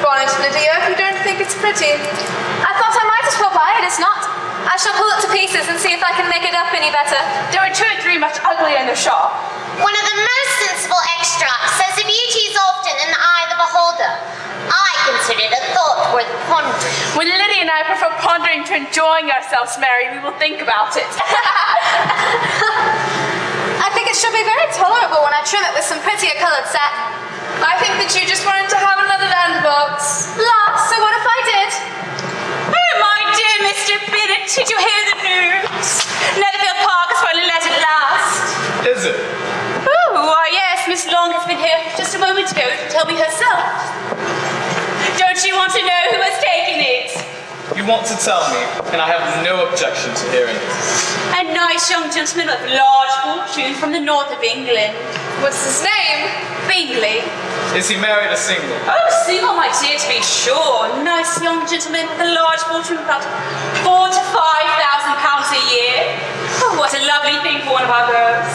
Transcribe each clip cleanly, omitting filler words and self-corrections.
bonnet, Lydia, if you don't think it's pretty. I thought I might as well buy it. It's not. I shall pull it to pieces and see if I can make it up any better. There are 2 or 3 much uglier in the shop. One of the most sensible extracts says that beauty is often in the eye of the beholder. I consider it a thought worth pondering. When Lydia and I prefer pondering to enjoying ourselves, Mary, we will think about it. I think it should be very tolerable when I trim it with some prettier coloured satin. I think that you just wanted to have another landbox. La, so what if I did? Oh, my dear Mr. Bennet, did you hear the news? Netherfield Park has finally let it last. Is it? Oh, why yes, Miss Long has been here just a moment ago to tell me herself. Don't you want to know who has taken it? You want to tell me, and I have no objection to hearing it. A nice young gentleman of large fortune from the north of England. What's his name? Bingley. Is he married or single? Oh, single, my dear, to be sure. Nice young gentleman with a large fortune of about £4,000 to £5,000 a year. Oh, what a lovely thing for one of our girls.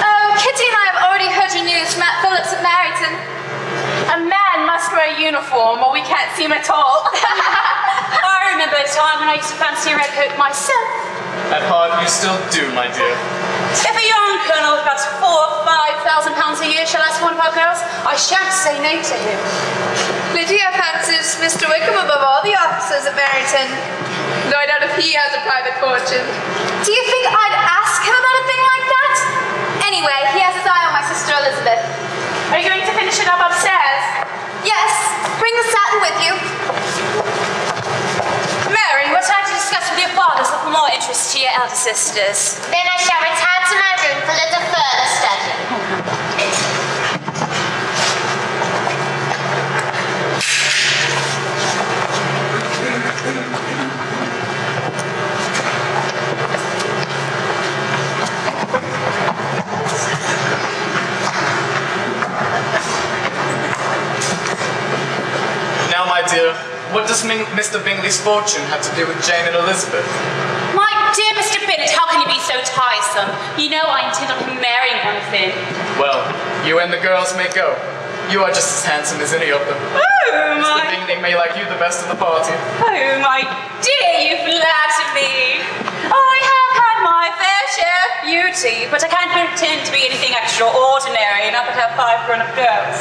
Oh, Kitty and I have already heard your news from Matt Phillips at Meryton. A man must wear a uniform or we can't see him at all. I remember a time when I used to fancy a red coat myself. At heart, you still do, my dear. If a young colonel with about £4,000 or £5,000 a year shall ask one of our girls, I shan't say no to him. Lydia fancies Mr. Wickham above all the officers at Meryton. Though I doubt if he has a private fortune. Do you think I'd ask him about a thing like that? Anyway, he has his eye on my sister Elizabeth. Are you going to finish it up upstairs? Yes, bring the satin with you. Mary, what I have to discuss with your father is of more interest to your elder sisters. Then I shall retire to my room for a little further study. Now, my dear, what does Mr. Bingley's fortune have to do with Jane and Elizabeth? My dear Mr. Bennet, how can you be so tiresome? You know I intend on marrying one of them. Well, you and the girls may go. You are just as handsome as any of them. Oh, Mr. Bingley may like you the best of the party. Oh, my dear, you flatter me. I have had my fair share of beauty, but I can't pretend to be anything extraordinary, not that I have 5 grown-up girls.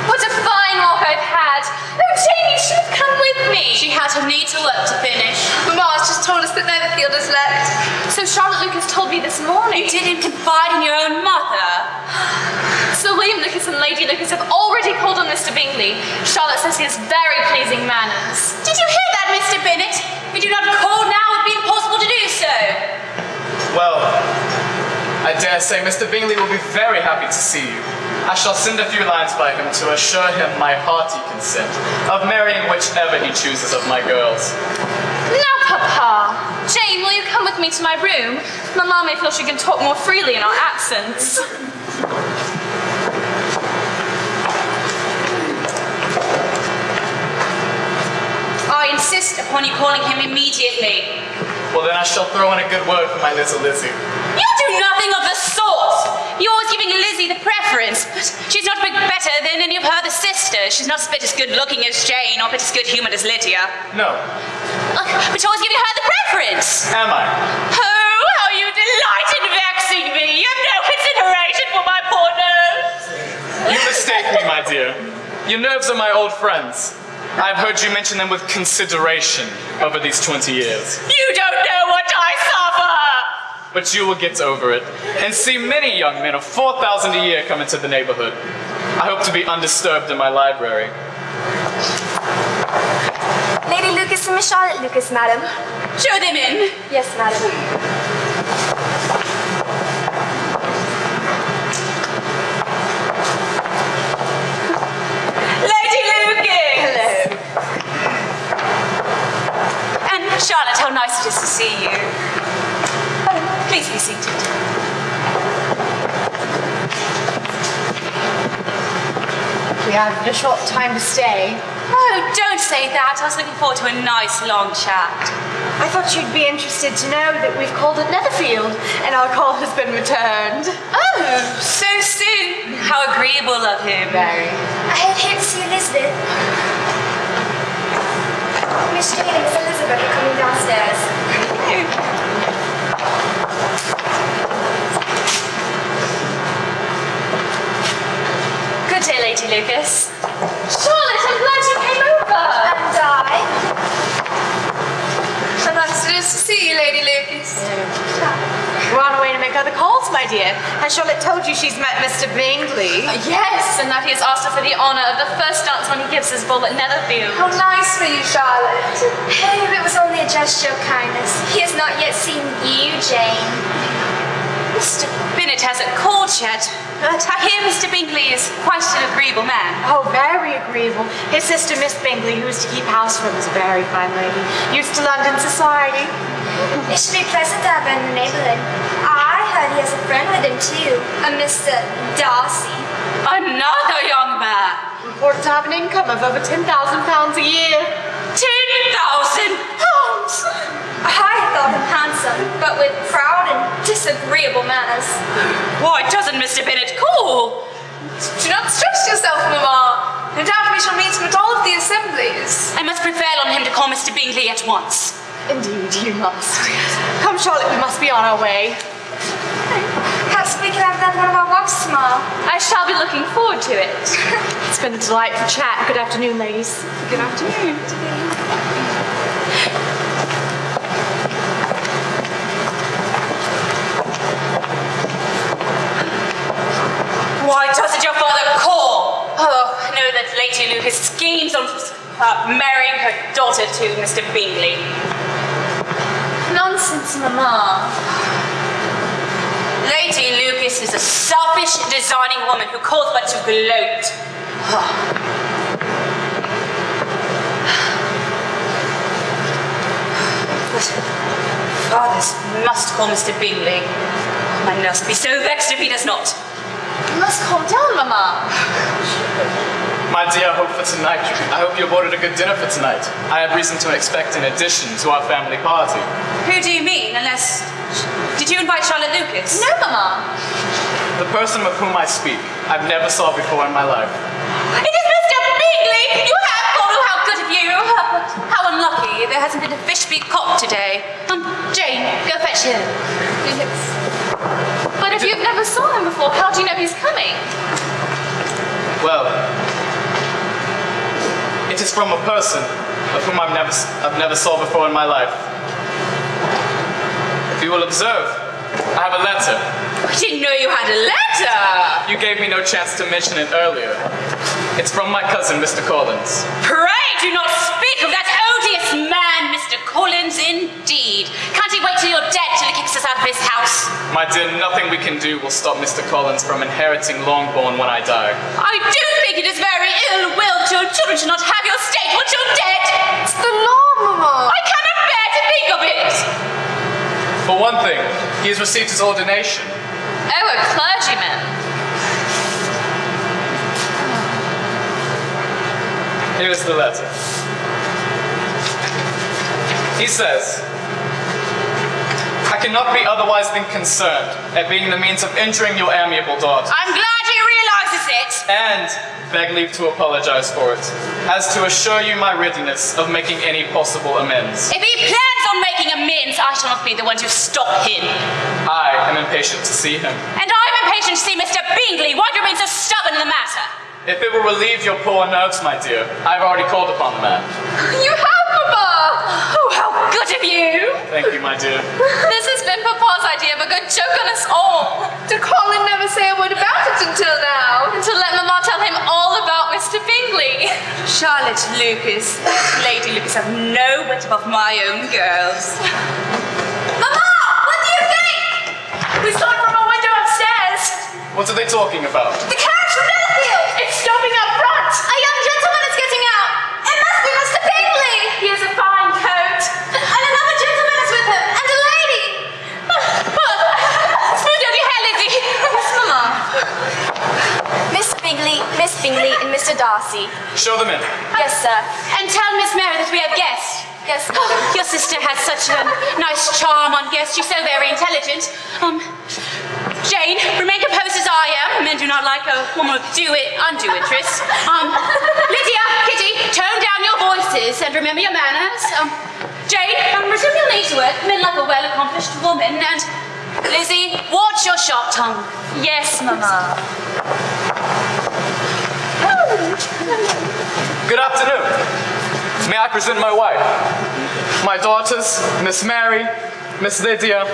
What a fine walk I've had. Oh, Jane, you should have come with me. She had her needle work to finish. Mamma has just told us that Netherfield has left. So Charlotte Lucas told me this morning. You didn't confide in your own mother. Sir William Lucas and Lady Lucas have already called on Mr. Bingley. Charlotte says he has very pleasing manners. Did you hear that, Mr. Bennet? If you do not call now, it would be impossible to do so. Well, I dare say Mr. Bingley will be very happy to see you. I shall send a few lines by him to assure him my hearty consent of marrying whichever he chooses of my girls. Now, Papa. Jane, will you come with me to my room? Mamma may feel she can talk more freely in our absence. I insist upon you calling him immediately. Well, then I shall throw in a good word for my little Lizzie. You do nothing of the sort. You're always giving Lizzie the preference, but she's not a bit better than any of her other sisters. She's not a bit as good-looking as Jane, or a bit as good-humoured as Lydia. No. But you're always giving her the preference. Am I? Oh, how you delight in vexing me. You have no consideration for my poor nerves. You mistake me, my dear. Your nerves are my old friends. I've heard you mention them with consideration over these 20 years. You don't know what I suffer. But you will get over it, and see many young men of 4,000 a year come into the neighborhood. I hope to be undisturbed in my library. Lady Lucas and Miss Charlotte Lucas, madam. Show them in. Yes, madam. Lady Lucas! Hello. And Charlotte, how nice it is to see you. Oh, please be seated. We have a short time to stay. Oh, don't say that. I was looking forward to a nice long chat. I thought you'd be interested to know that we've called at Netherfield and our call has been returned. Oh, so soon. How agreeable of him. Very. I had here to see Elizabeth. Miss Jane and Miss Elizabeth are coming downstairs. Good day, Lady Lucas. Charlotte, I'm glad you came over. And I. So nice it is to see you, Lady Lucas. We're on our way to make other calls, my dear. Has Charlotte told you she's met Mr. Bingley? Yes, and that he has asked her for the honour of the first dance when he gives his ball at Netherfield. How nice for you, Charlotte. Hey, it was only a gesture of kindness. He has not yet seen you, Jane. Mr. Bennet hasn't called yet. But I hear Mr. Bingley is quite an agreeable man. Oh, very agreeable. His sister, Miss Bingley, who is to keep house for him, is a very fine lady. Used to London society. It should be pleasant to have him in the neighborhood. I heard he has a friend with him too, a Mr. Darcy. Another young man. Reported to have an income of over £10,000 a year. £10,000. I thought him handsome, but with proud and disagreeable manners. Why doesn't Mr. Bennet call? Do not stress yourself, Mamma. No doubt we shall meet him at all of the assemblies. I must prevail on him to call Mr. Bingley at once. Indeed, you must. Come, Charlotte, we must be on our way. Perhaps we can have that one of our walks tomorrow. I shall be looking forward to it. It's been a delightful chat. Good afternoon, ladies. Good afternoon. Why doesn't your father call? Oh, I know that Lady Lucas schemes on marrying her daughter to Mr. Bingley. Nonsense, Mamma. Lady Lucas is a selfish, designing woman who calls but to gloat. But fathers must call Mr. Bingley. My nurse will be so vexed if he does not. You must calm down, Mamma. My dear, I hope for tonight. I hope you have ordered a good dinner for tonight. I have reason to expect an addition to our family party. Who do you mean? Unless... Did you invite Charlotte Lucas? No, Mamma. The person with whom I speak, I've never saw before in my life. It is Mr. Bingley! You have called! Oh, how good of you! How unlucky. There hasn't been a fish beak caught today. Jane, go fetch him. But if you've never saw him before, how do you know he's coming? Well, it is from a person of whom I've never saw before in my life. If you will observe, I have a letter. I didn't know you had a letter! You gave me no chance to mention it earlier. It's from my cousin, Mr. Collins. Pray do not speak of that odious man, Mr. Collins, indeed. Can't he wait till you're dead till he kicks us out of his house? My dear, nothing we can do will stop Mr. Collins from inheriting Longbourn when I die. I do think it is very ill-willed to your children to not have your estate once you're dead. It's the law, Mamma. I cannot bear to think of it. For one thing, he has received his ordination. Oh, a clergyman. Here is the letter. He says, I cannot be otherwise than concerned at being the means of injuring your amiable daughter, I'm glad he realizes it. and beg leave to apologize for it, as to assure you my readiness of making any possible amends. If he plans on making amends, I shall not be the one to stop him. I am impatient to see him. And I'm impatient to see Mr. Bingley. Why do you remain so stubborn in the matter? If it will relieve your poor nerves, my dear, I've already called upon the man. You have, Papa! Oh, how good of you! Thank you, my dear. This has been Papa's idea of a good joke on us all. Did Colin never say a word about it until now? And to let Mamma tell him all about Mr. Bingley. Charlotte Lucas, Lady Lucas, have no wit above my own girls. Mama, what do you think? We saw it from a window upstairs. What are they talking about? The carriage from Netherfield. It's stopping up front. A young gentleman is getting out. It must be Mr. Bingley. He has a fine coat. And another gentleman is with him. And a lady. Smooth down your hair, Lizzie. Yes, Mamma. Miss Bingley, and Mr. Darcy. Show them in. Yes, sir. And tell Miss Mary that we have guests. Yes, madam. Your sister has such a nice charm on guests. She's so very intelligent. Jane, remain composed as I am. Men do not like a woman with undue interest. Lydia, Kitty, tone down your voices and remember your manners. Jane, resume your lazy work. Men like a well-accomplished woman. And Lizzie, watch your sharp tongue. Yes, Mama. Good afternoon. May I present my wife? My daughters, Miss Mary, Miss Lydia,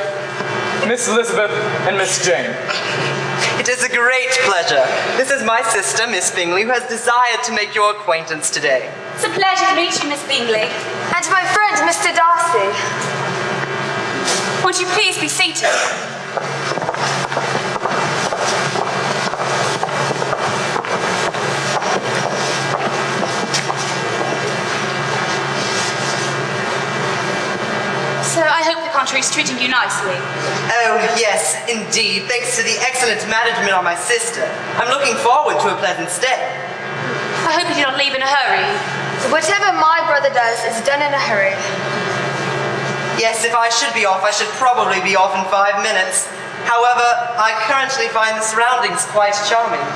Miss Elizabeth, and Miss Jane. It is a great pleasure. This is my sister, Miss Bingley, who has desired to make your acquaintance today. It's a pleasure to meet you, Miss Bingley. And my friend, Mr. Darcy. Won't you please be seated? So I hope the country is treating you nicely. Oh, yes, indeed. Thanks to the excellent management of my sister. I'm looking forward to a pleasant stay. I hope you do not leave in a hurry. Whatever my brother does is done in a hurry. Yes, if I should be off, I should probably be off in 5 minutes. However, I currently find the surroundings quite charming.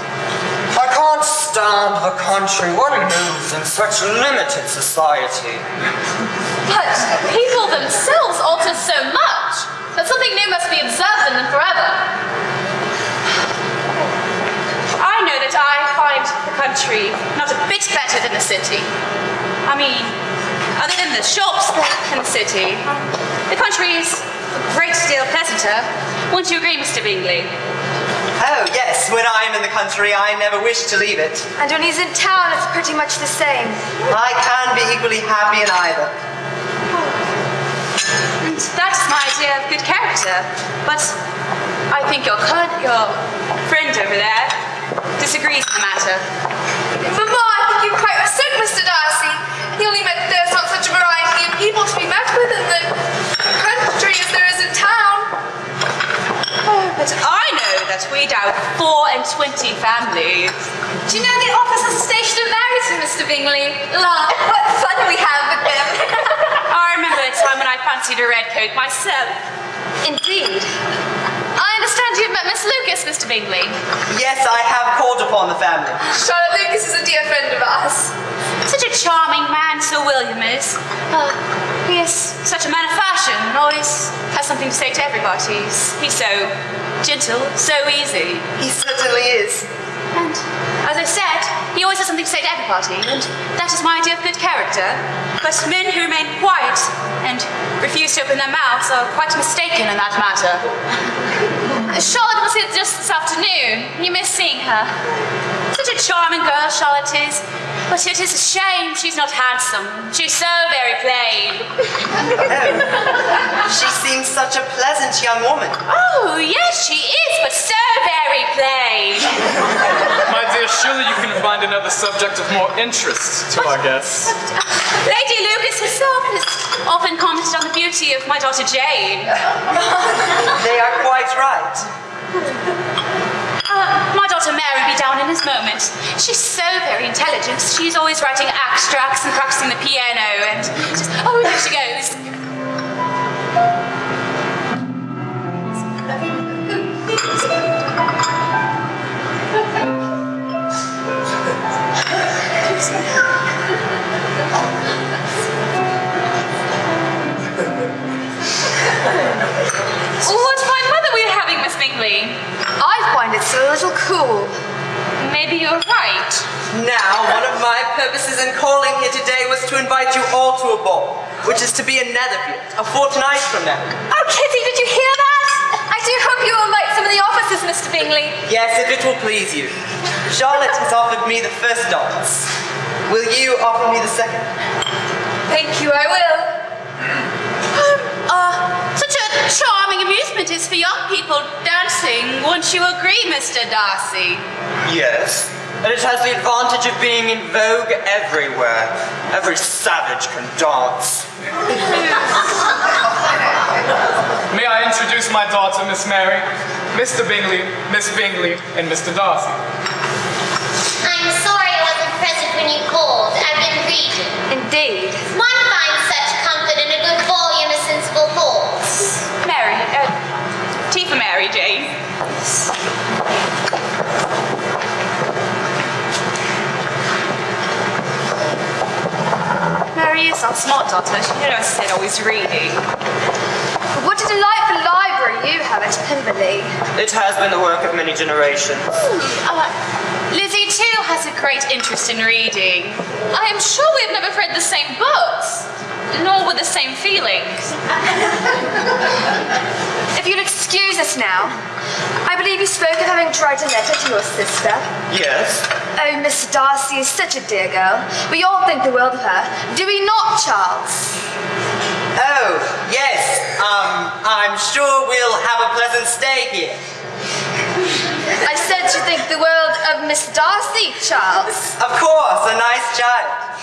I can't stand the country. One moves in such limited society. But people themselves alter so much that something new must be observed in them forever. I know that I find the country not a bit better than the city. I mean, other than the shops in the city, the country is a great deal pleasanter. Won't you agree, Mr. Bingley? Oh, yes, when I am in the country, I never wish to leave it. And when he's in town, it's pretty much the same. I can be equally happy in either. And that's my idea of good character. But I think your friend over there disagrees with the matter. Mamma, I think you quite mistook Mr. Darcy. He only meant that there's not such a variety of people to be met with in the country as there is in town. But I know that we have 24 families. Do you know the officers stationed at Meryton, Mr. Bingley? Laugh. What fun we have with them. I remember a time when I fancied a red coat myself. Indeed. I understand you've met Miss Lucas, Mr. Bingley. Yes, I have called upon the family. Charlotte Lucas is a dear friend of ours. Such a charming man, Sir William is. He is such a man of fashion, always has something to say to everybody. He's so gentle, so easy. He certainly is. And as I said, he always has something to say to everybody, and that is my idea of good character. But men who remain quiet and refuse to open their mouths are quite mistaken in that matter. Charlotte was here just this afternoon. You missed seeing her. Such a charming girl, Charlotte is. But it is a shame she's not handsome. She's so very plain. Oh, she seems such a pleasant young woman. Oh, yes, she is, but so very plain. My dear, surely you can find another subject of more interest to our guests. Lady Lucas herself has often commented on the beauty of my daughter Jane. They are quite right. My daughter Mary will be down in this moment. She's so very intelligent. She's always writing extracts and practicing the piano and just, oh, there she goes. What fine weather we're having, Miss Bingley. I find it so a little cool. Maybe you're right. Now, one of my purposes in calling here today was to invite you all to a ball, which is to be in Netherfield, a fortnight from now. Oh, Kitty, did you hear that? I do hope you will invite some of the officers, Mr. Bingley. Yes, if it will please you. Charlotte has offered me the first dance. Will you offer me the second? Thank you, I will. Such a charming amusement is for young people dancing. Won't you agree, Mr. Darcy? Yes, and it has the advantage of being in vogue everywhere. Every savage can dance. May I introduce my daughter, Miss Mary, Mr. Bingley, Miss Bingley, and Mr. Darcy. I'm sorry I wasn't present when you called. I've been reading. Indeed. One finds such comfort in a good volume of sensible thoughts. Mary, tea for Mary, Jane. Mary is our smart daughter. She never said always reading. What a delightful library you have at Pemberley. It has been the work of many generations. Lizzie, too, has a great interest in reading. I am sure we have never read the same books, nor with the same feelings. If you'll excuse us now, I believe you spoke of having tried to write a letter to your sister. Yes. Oh, Miss Darcy is such a dear girl. We all think the world of her. Do we not, Charles? Oh, yes. I'm sure we'll have a pleasant stay here. I said you think the world of Miss Darcy, Charles. Of course, a nice child.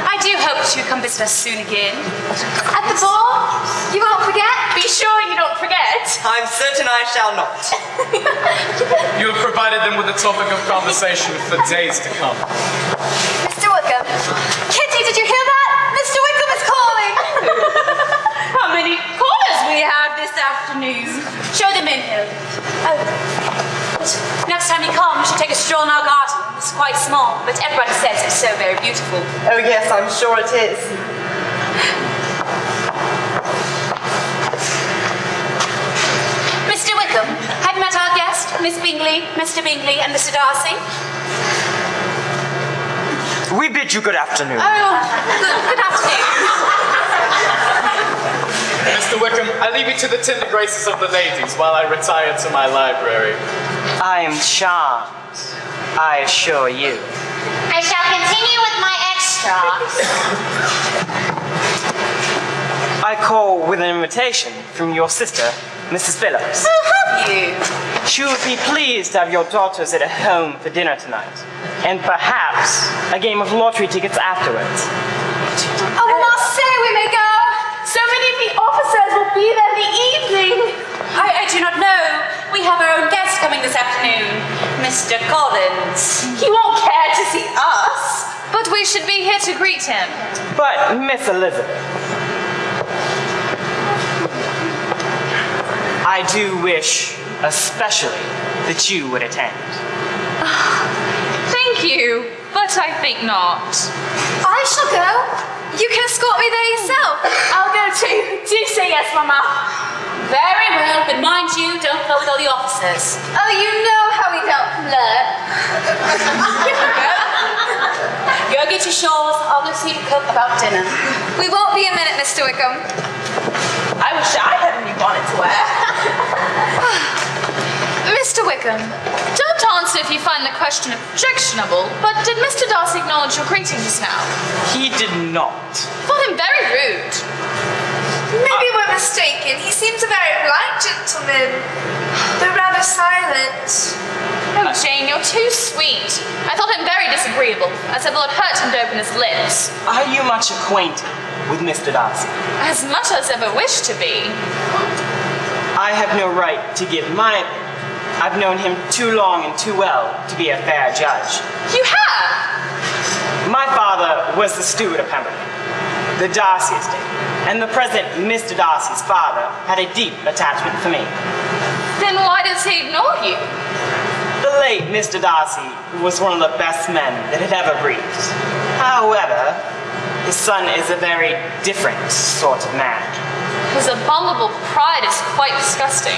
I do hope you come visit us soon again. At the ball? You won't forget? Be sure you don't forget. I'm certain I shall not. You have provided them with a topic of conversation for days to come. Mr. Wickham. Kitty, did you hear that? Mr. Wickham is calling. How many callers we have this afternoon. Show them in, Hill. Oh. Next time you come, you should take a stroll in our garden. It's quite small, but everybody says it's so very beautiful. Oh, yes, I'm sure it is. Mr. Wickham, have you met our guest, Miss Bingley, Mr. Bingley, and Mr. Darcy? We bid you good afternoon. Oh, good afternoon. Mr. Wickham, I leave you to the tender graces of the ladies while I retire to my library. I am charmed, I assure you. I shall continue with my extracts. I call with an invitation from your sister, Mrs. Phillips. Oh, have you? She would be pleased to have your daughters at home for dinner tonight, and perhaps a game of lottery tickets afterwards. Oh, Marseille, we may go. So many of the officers will be there in the evening. I do not know. We have our own guest coming this afternoon, Mr. Collins. He won't care to see us. But we should be here to greet him. But, Miss Elizabeth, I do wish, especially, that you would attend. Thank you, but I think not. I shall go. You can escort me there yourself. I'll go too. Do say yes, Mama. Very well, but mind you, don't go with all the officers. Oh, you know how we don't flirt. Go get your shawls. I'll go see the cook about dinner. We won't be a minute, Mr. Wickham. I wish I had a new bonnet to wear. Mr. Wickham, don't answer if you find the question objectionable, but did Mr. Darcy acknowledge your greeting just now? He did not. Thought him very rude. Maybe we're mistaken. He seems a very polite gentleman, though rather silent. Oh, Jane, you're too sweet. I thought him very disagreeable, as it will have hurt him to open his lips. Are you much acquainted with Mr. Darcy? As much as ever wished to be. I have no right to give my opinion. I've known him too long and too well to be a fair judge. You have? My father was the steward of Pemberley, the Darcy estate, and the present Mr. Darcy's father had a deep attachment for me. Then why does he ignore you? The late Mr. Darcy was one of the best men that had ever breathed. However, his son is a very different sort of man. His abominable pride is quite disgusting.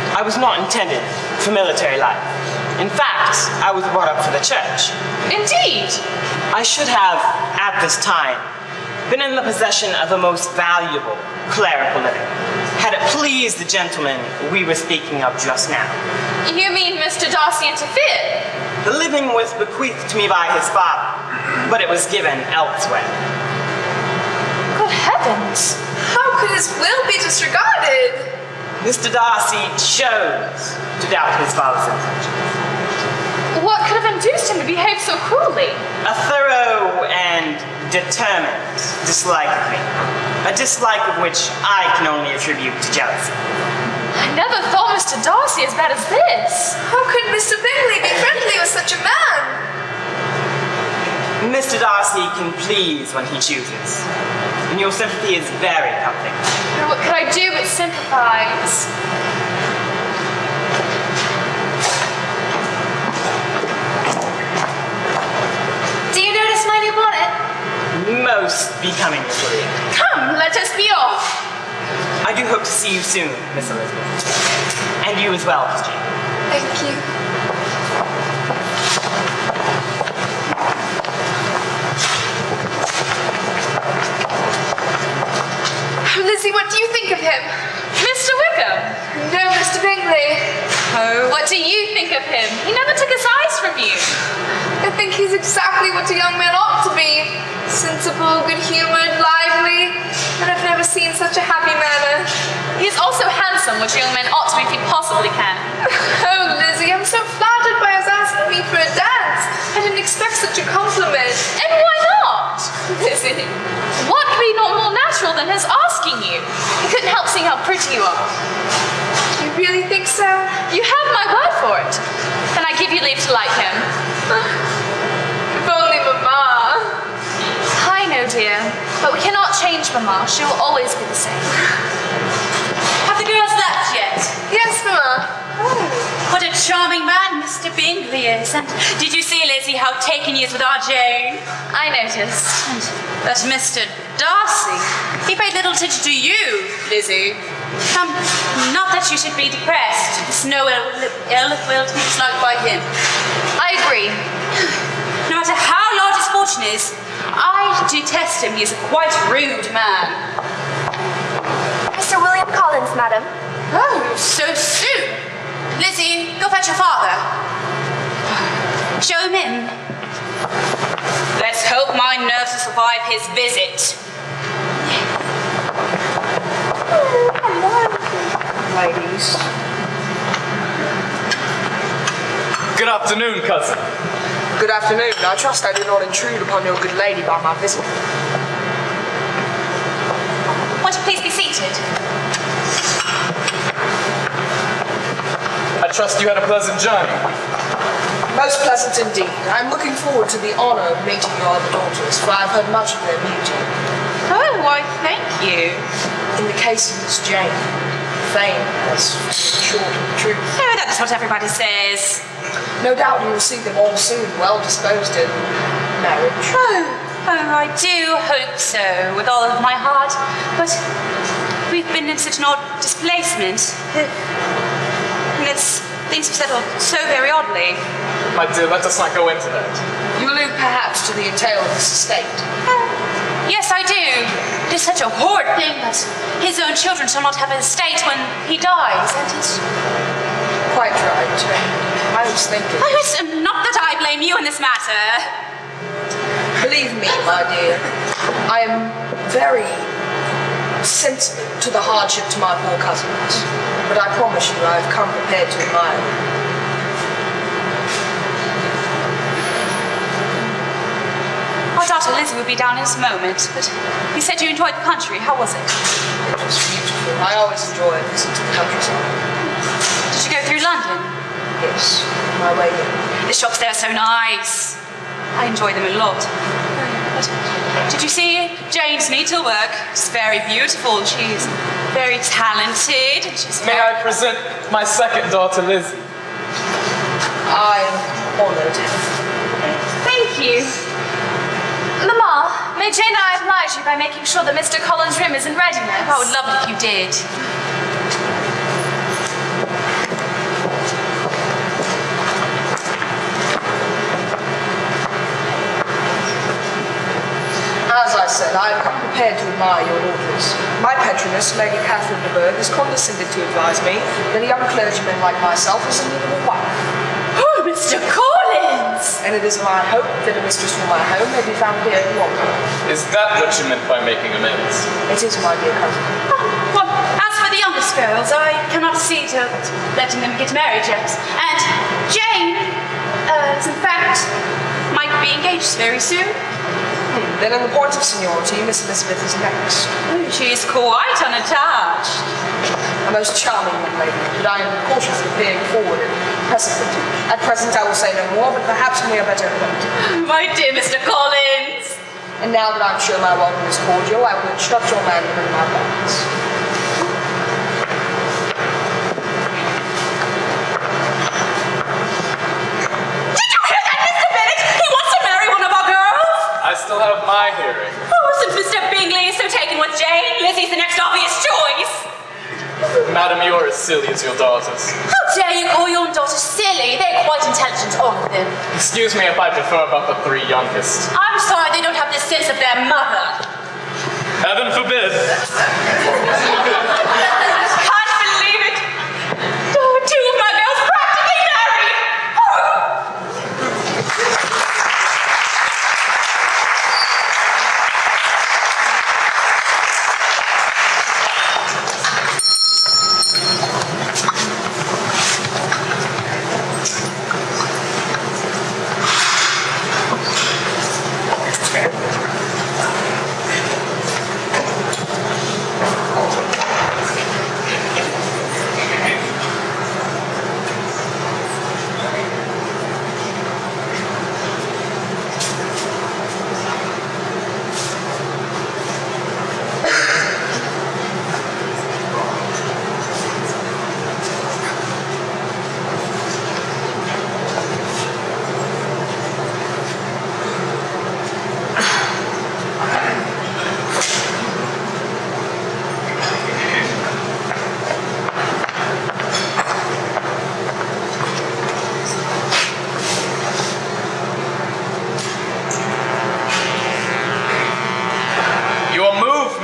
I was not intended for military life. In fact, I was brought up for the church. Indeed. I should have, at this time, been in the possession of a most valuable clerical living, had it pleased the gentleman we were speaking of just now. You mean Mr. Darcy interfered? The living was bequeathed to me by his father, but it was given elsewhere. Good heavens. How could his will be disregarded? Mr. Darcy chose to doubt his father's intentions. What could have induced him to behave so cruelly? A thorough and determined dislike of me. A dislike of which I can only attribute to jealousy. I never thought Mr. Darcy as bad as this. How could Mr. Bingley be friendly with such a man? Mr. Darcy can please when he chooses. And your sympathy is very comforting. What could I do but sympathize? Do you notice my new bonnet? Most becoming, Miss Lydia. Come, let us be off. I do hope to see you soon, Miss Elizabeth. And you as well, Miss Jane. Thank you. Lizzie, what do you think of him? Mr. Wickham? No, Mr. Bingley. Oh, what do you think of him? He never took his eyes from you. I think he's exactly what a young man ought to be. Sensible, good-humored, lively, and I've never seen such a happy manner. He is also handsome, which young men ought to be if he possibly can. Oh, Lizzie, I'm so flattered by his asking me for a dance. I didn't expect such a compliment. And why not? Lizzie. What could be more natural than his asking you? He couldn't help seeing how pretty you are. You really think so? You have my word for it. Then I give you leave to like him. If only Mamma. I know, dear, but we cannot change Mamma. She will always be the same. Have the girls left yet? Yes, Mamma. What a charming man Mr. Bingley is. And did you see, Lizzie, how taken he is with our Jane? I noticed. And that Mr. Darcy, he paid little attention to you, Lizzie. Not that you should be depressed. There's no ill will to be disliked by him. I agree. No matter how large his fortune is, I detest him. He is a quite rude man. Mr. William Collins, madam. Oh, so soon. Lizzie, go fetch your father. Show him in. Let's hope my nerves will survive his visit. Ladies. Good afternoon, cousin. Good afternoon. I trust I do not intrude upon your good lady by my visit. Won't you please be seated? I trust you had a pleasant journey. Most pleasant indeed. I am looking forward to the honor of meeting your other daughters, for I have heard much of their beauty. Oh, why, thank you. In the case of Miss Jane, fame has short of the truth. Oh, that's what everybody says. No doubt you will see them all soon, well disposed in marriage. Oh, I do hope so, with all of my heart. But we've been in such an odd displacement. Things have settled so very oddly. My dear, let us not go into that. You allude perhaps to the entail of this estate. Yes, I do. It is such a horrid thing that his own children shall not have an estate when he dies. And it's... Quite right. I was thinking. Oh, it's not that I blame you in this matter. Believe me, my dear, I am very sensitive to the hardship to my poor cousins, but I promise you I have come prepared to admire them. Our daughter Lizzie will be down in this moment, but you said you enjoyed the country. How was it? It was beautiful. I always enjoy a visit to the countryside. Did you go through London? Yes, my way in. The shops there are so nice. I enjoy them a lot. But did you see Jane's needlework? It's very beautiful. She's very talented. May I present my second daughter, Lizzie? I am honored. Thank you. Mamma, may Jane and I oblige you by making sure that Mr. Collins' room is in readiness? I would love it if you did. As I said, I have come prepared to admire your daughters. My patroness, Lady Catherine de Bourgh, has condescended to advise me that a young clergyman like myself is in need of a wife. Oh, Mr. Collins! And it is my hope that a mistress for my home may be found here at London. Is that what you meant by making amends? It is, my dear cousin. Well, as for the youngest girls, I cannot see to letting them get married yet. And Jane, in fact, might be engaged very soon. Then in the point of seniority, Miss Elizabeth is next. She's quite unattached. A most charming young lady, but I am cautiously peering forward and precedent. At present I will say no more, but perhaps we are better acquainted. My dear Mr. Collins. And now that I'm sure my welcome is cordial, I will instruct your man to bring my bags. Did you hear that, Mr. Bennet? He wants to marry one of our girls. I still have my hearing. Oh, since Mr. Bingley is so taken with Jane, Lizzie's the next obvious choice. Madam, you are as silly as your daughters. How dare you call your daughters silly? They're quite intelligent, all of them. Excuse me if I prefer about the 3 youngest. I'm sorry they don't have the sense of their mother. Heaven forbid. Can't believe it. Oh, 2 of my girls practically married.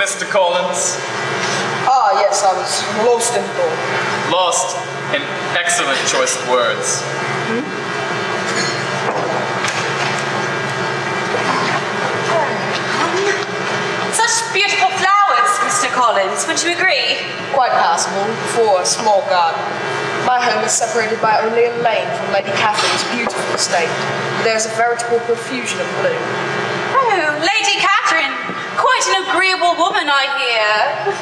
Mr. Collins. Ah, yes, I was lost in thought. Lost in excellent choice of words. Such beautiful flowers, Mr. Collins. Would you agree? Quite passable for a small garden. My home is separated by only a lane from Lady Catherine's beautiful estate. There's a veritable profusion of bloom. Oh, Lady Catherine. Quite an agreeable woman, I hear.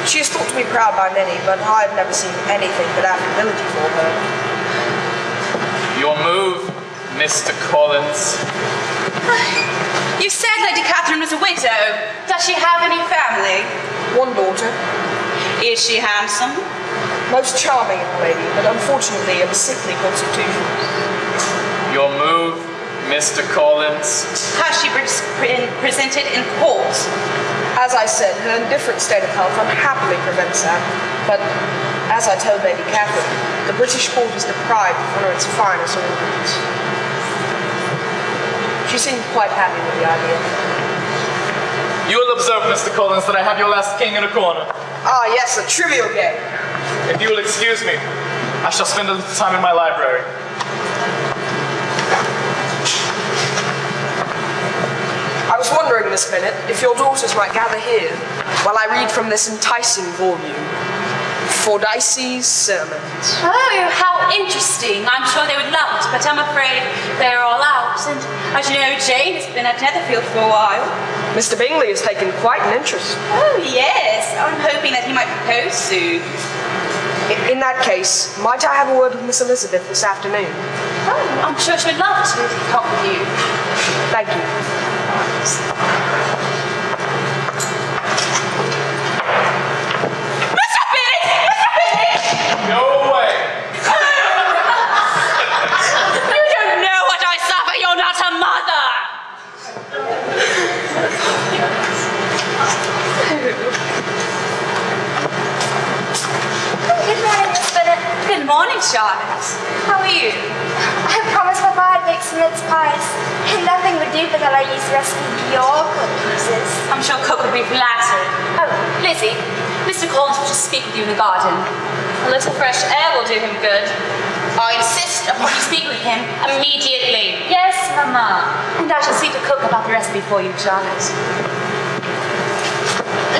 She is thought to be proud by many, but I've never seen anything but affability for her. Your move, Mr. Collins. You said Lady Catherine was a widow. Does she have any family? One daughter. Is she handsome? Most charming young lady, but unfortunately of a sickly constitution. Your move, Mr. Collins. Has she been presented in court? As I said, her indifferent state of health unhappily prevents that. But, as I told Lady Catherine, the British court is deprived of one of its finest organs. She seemed quite happy with the idea. You will observe, Mr. Collins, that I have your last king in a corner. Ah, yes, a trivial game. If you will excuse me, I shall spend a little time in my library. I was wondering, Miss Bennet, if your daughters might gather here while I read from this enticing volume, Fordyce's Sermons. Oh, how interesting. I'm sure they would love it, but I'm afraid they're all out. And as you know, Jane has been at Netherfield for a while. Mr. Bingley has taken quite an interest. Oh, yes. I'm hoping that he might propose soon. In that case, might I have a word with Miss Elizabeth this afternoon? Oh, I'm sure she would love to talk with you. Thank you. Mr. Bennet! Mr. Bennet! No way! You don't know what I suffer. You're not a mother. Good morning, Miss Bennet. Good morning, Charlotte. How are you? I promised Papa I'd make some mince pies, and nothing would do but that I use the recipe your cook uses. I'm sure Cook would be flattered. Oh, Lizzie, Mr. Collins will just speak with you in the garden. A little fresh air will do him good. I insist upon you speak with him immediately. Yes, Mama. And I shall see to Cook about the recipe for you, Charlotte.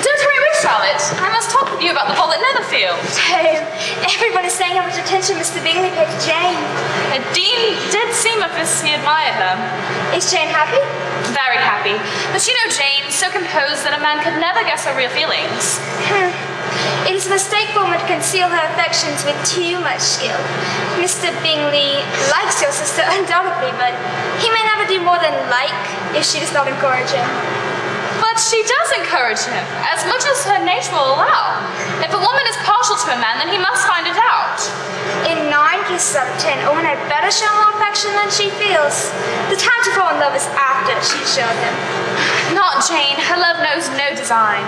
Don't hurry away, Charlotte. I must talk with you about the ball at Netherfield? Oh, everyone is saying how much attention Mr. Bingley paid to Jane. Dean did seem as if he admired her. Is Jane happy? Very happy. But you know Jane, so composed that a man could never guess her real feelings. It is a mistake for a woman to conceal her affections with too much skill. Mr. Bingley likes your sister undoubtedly, but he may never do more than like if she does not encourage him. But she does encourage him, as much as her nature will allow. If a woman is partial to a man, then he must find it out. In 9 cases out of 10, a woman had better show more affection than she feels. The time to fall in love is after she's shown him. Not Jane. Her love knows no design.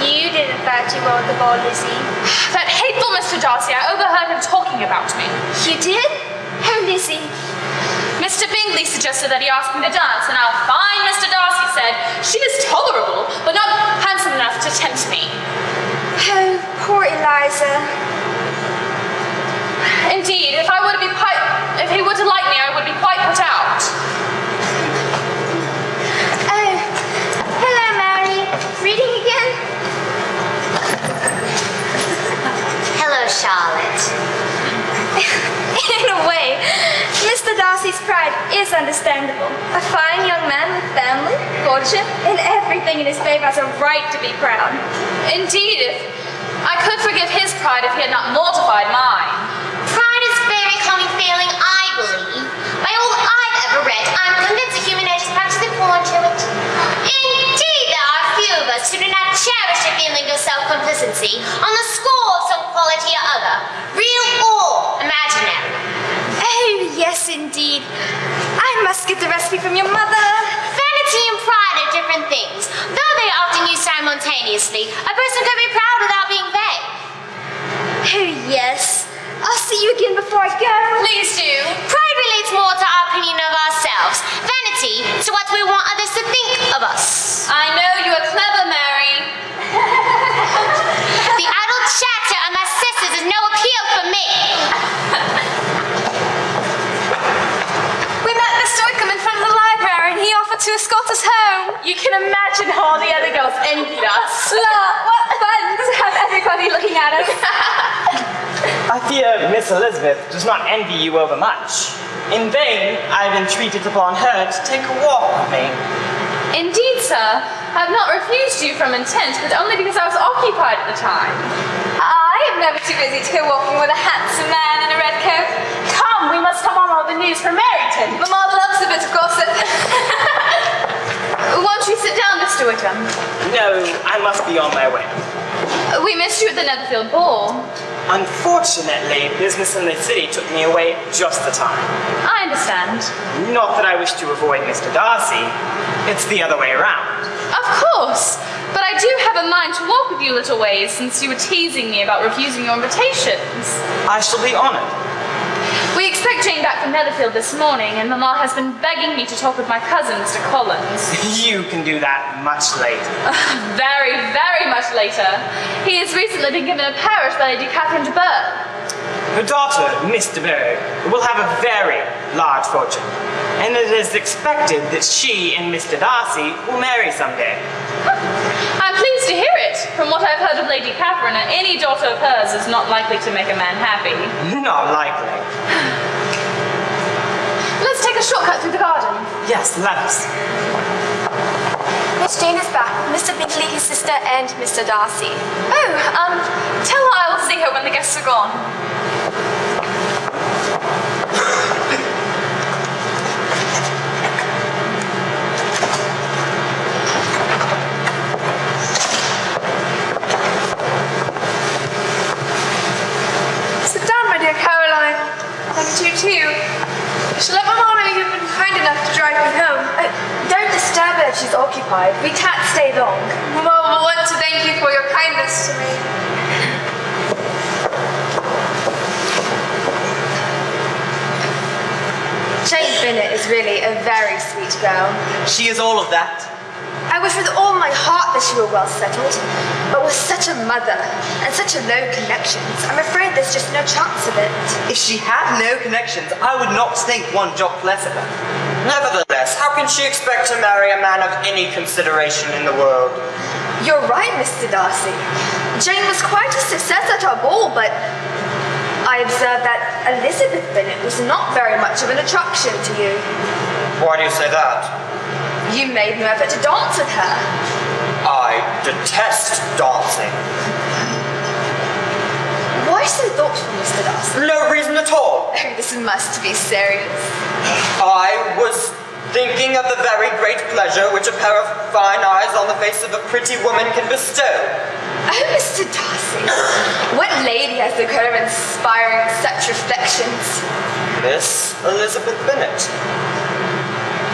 You did in fact you were the ball, Lizzie. That hateful Mr. Darcy, I overheard him talking about me. You did? Oh, Lizzie. Mr. Bingley suggested that he ask me to dance, and our fine Mr. Darcy said, "She is tolerable, but not handsome enough to tempt me." Oh, poor Eliza. Indeed, if he were to like me, I would be quite put out. Oh, hello, Mary. Reading again? Hello, Charlotte. In a way, Mr. Darcy's pride is understandable. A fine young man with family, fortune, and everything in his favor has a right to be proud. Indeed, if I could forgive his pride if he had not mortified mine. Pride is a very common feeling, I believe. By all I've ever read, I'm convinced that human nature is practically born to it. Indeed, there are few of us who do not cherish a feeling of self-complacency on the score of some quality or other, real or imaginary. Oh, yes, indeed. I must get the recipe from your mother. Vanity and pride are different things. Though they are often used simultaneously, a person can be proud without being vain. Oh, yes. I'll see you again before I go. Please do. Pride relates more to our opinion of ourselves. Vanity to what we want others to think of us. I know you are clever, Mary. The idle chatter of my sisters is no appeal for me. We met Mr. Wickham in front of the library, and he offered to escort us home. You can imagine how all the other girls envied us. What fun to have everybody looking at us. I fear Miss Elizabeth does not envy you overmuch. In vain, I've entreated upon her to take a walk with me. Indeed, sir. I have not refused you from intent, but only because I was occupied at the time. I am never too busy to go walking with a handsome man in a red coat. Come, we must tell Mama the news from Meryton. Mamma loves a bit of gossip. Won't you sit down, Mr. Wickham? No, I must be on my way. We missed you at the Netherfield ball. Unfortunately, business in the city took me away just the time. I understand. Not that I wish to avoid Mr. Darcy. It's the other way around. Of course. But I do have a mind to walk with you a little ways, since you were teasing me about refusing your invitations. I shall be honored. We expect Jane back from Netherfield this morning, and Mamma has been begging me to talk with my cousin, Mr. Collins. You can do that much later. Very, very much later. He has recently been given a parish by Lady Catherine de Bourgh. Her daughter, Miss de Bourgh, will have a very large fortune, and it is expected that she and Mr. Darcy will marry someday. I'm pleased to hear it. From what I've heard of Lady Catherine, any daughter of hers is not likely to make a man happy. Not likely. Let's take a shortcut through the garden. Yes, let us. Miss Jane is back. Mr. Bingley, his sister, and Mr. Darcy. Oh, tell her I will see her when the guests are gone. Sit down, my dear Caroline. And you too. I shall let Mamma know you've been kind enough to drive me home. Don't disturb her if she's occupied. We can't stay long. Mamma will want to thank you for your kindness to me. Jane Bennet is really a very sweet girl. She is all of that. I wish with all my heart that she were well settled, but with such a mother and such a low connections, I'm afraid there's just no chance of it. If she had no connections, I would not think one jot less of her. Nevertheless, how can she expect to marry a man of any consideration in the world? You're right, Mr. Darcy. Jane was quite a success at our ball, but I observed that Elizabeth Bennet was not very much of an attraction to you. Why do you say that? You made no effort to dance with her. I detest dancing. Why so thoughtful, Mr. Darcy? No reason at all. Oh, this must be serious. I was thinking of the very great pleasure which a pair of fine eyes on the face of a pretty woman can bestow. Oh, Mr. Darcy, what lady has the credit of inspiring such reflections? Miss Elizabeth Bennet.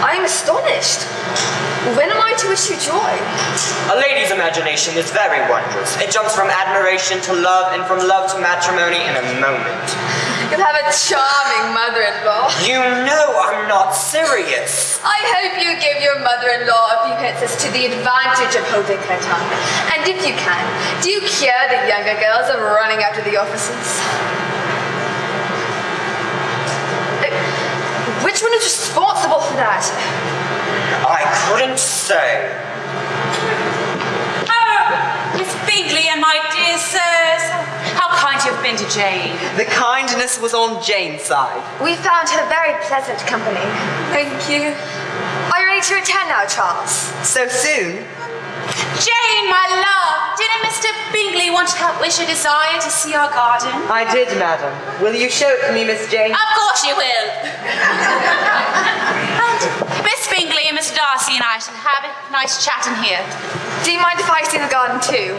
I am astonished. When am I to wish you joy? A lady's imagination is very wondrous. It jumps from admiration to love and from love to matrimony in a moment. You'll have a charming mother-in-law. You know I'm not serious. I hope you give your mother-in-law a few hints as to the advantage of holding her tongue. And if you can, do you cure the younger girls of running after the officers? Which one is responsible for that? I couldn't say. Oh, Miss Bingley and my dear sirs. How kind you have been to Jane. The kindness was on Jane's side. We found her very pleasant company. Thank you. Are you ready to return now, Charles? So soon? Jane, my love, didn't Mr. Bingley want to help wish a desire to see our garden? I did, madam. Will you show it to me, Miss Jane? Of course you will. And Miss Bingley and Mr. Darcy and I shall have a nice chat in here. Do you mind if I see the garden too?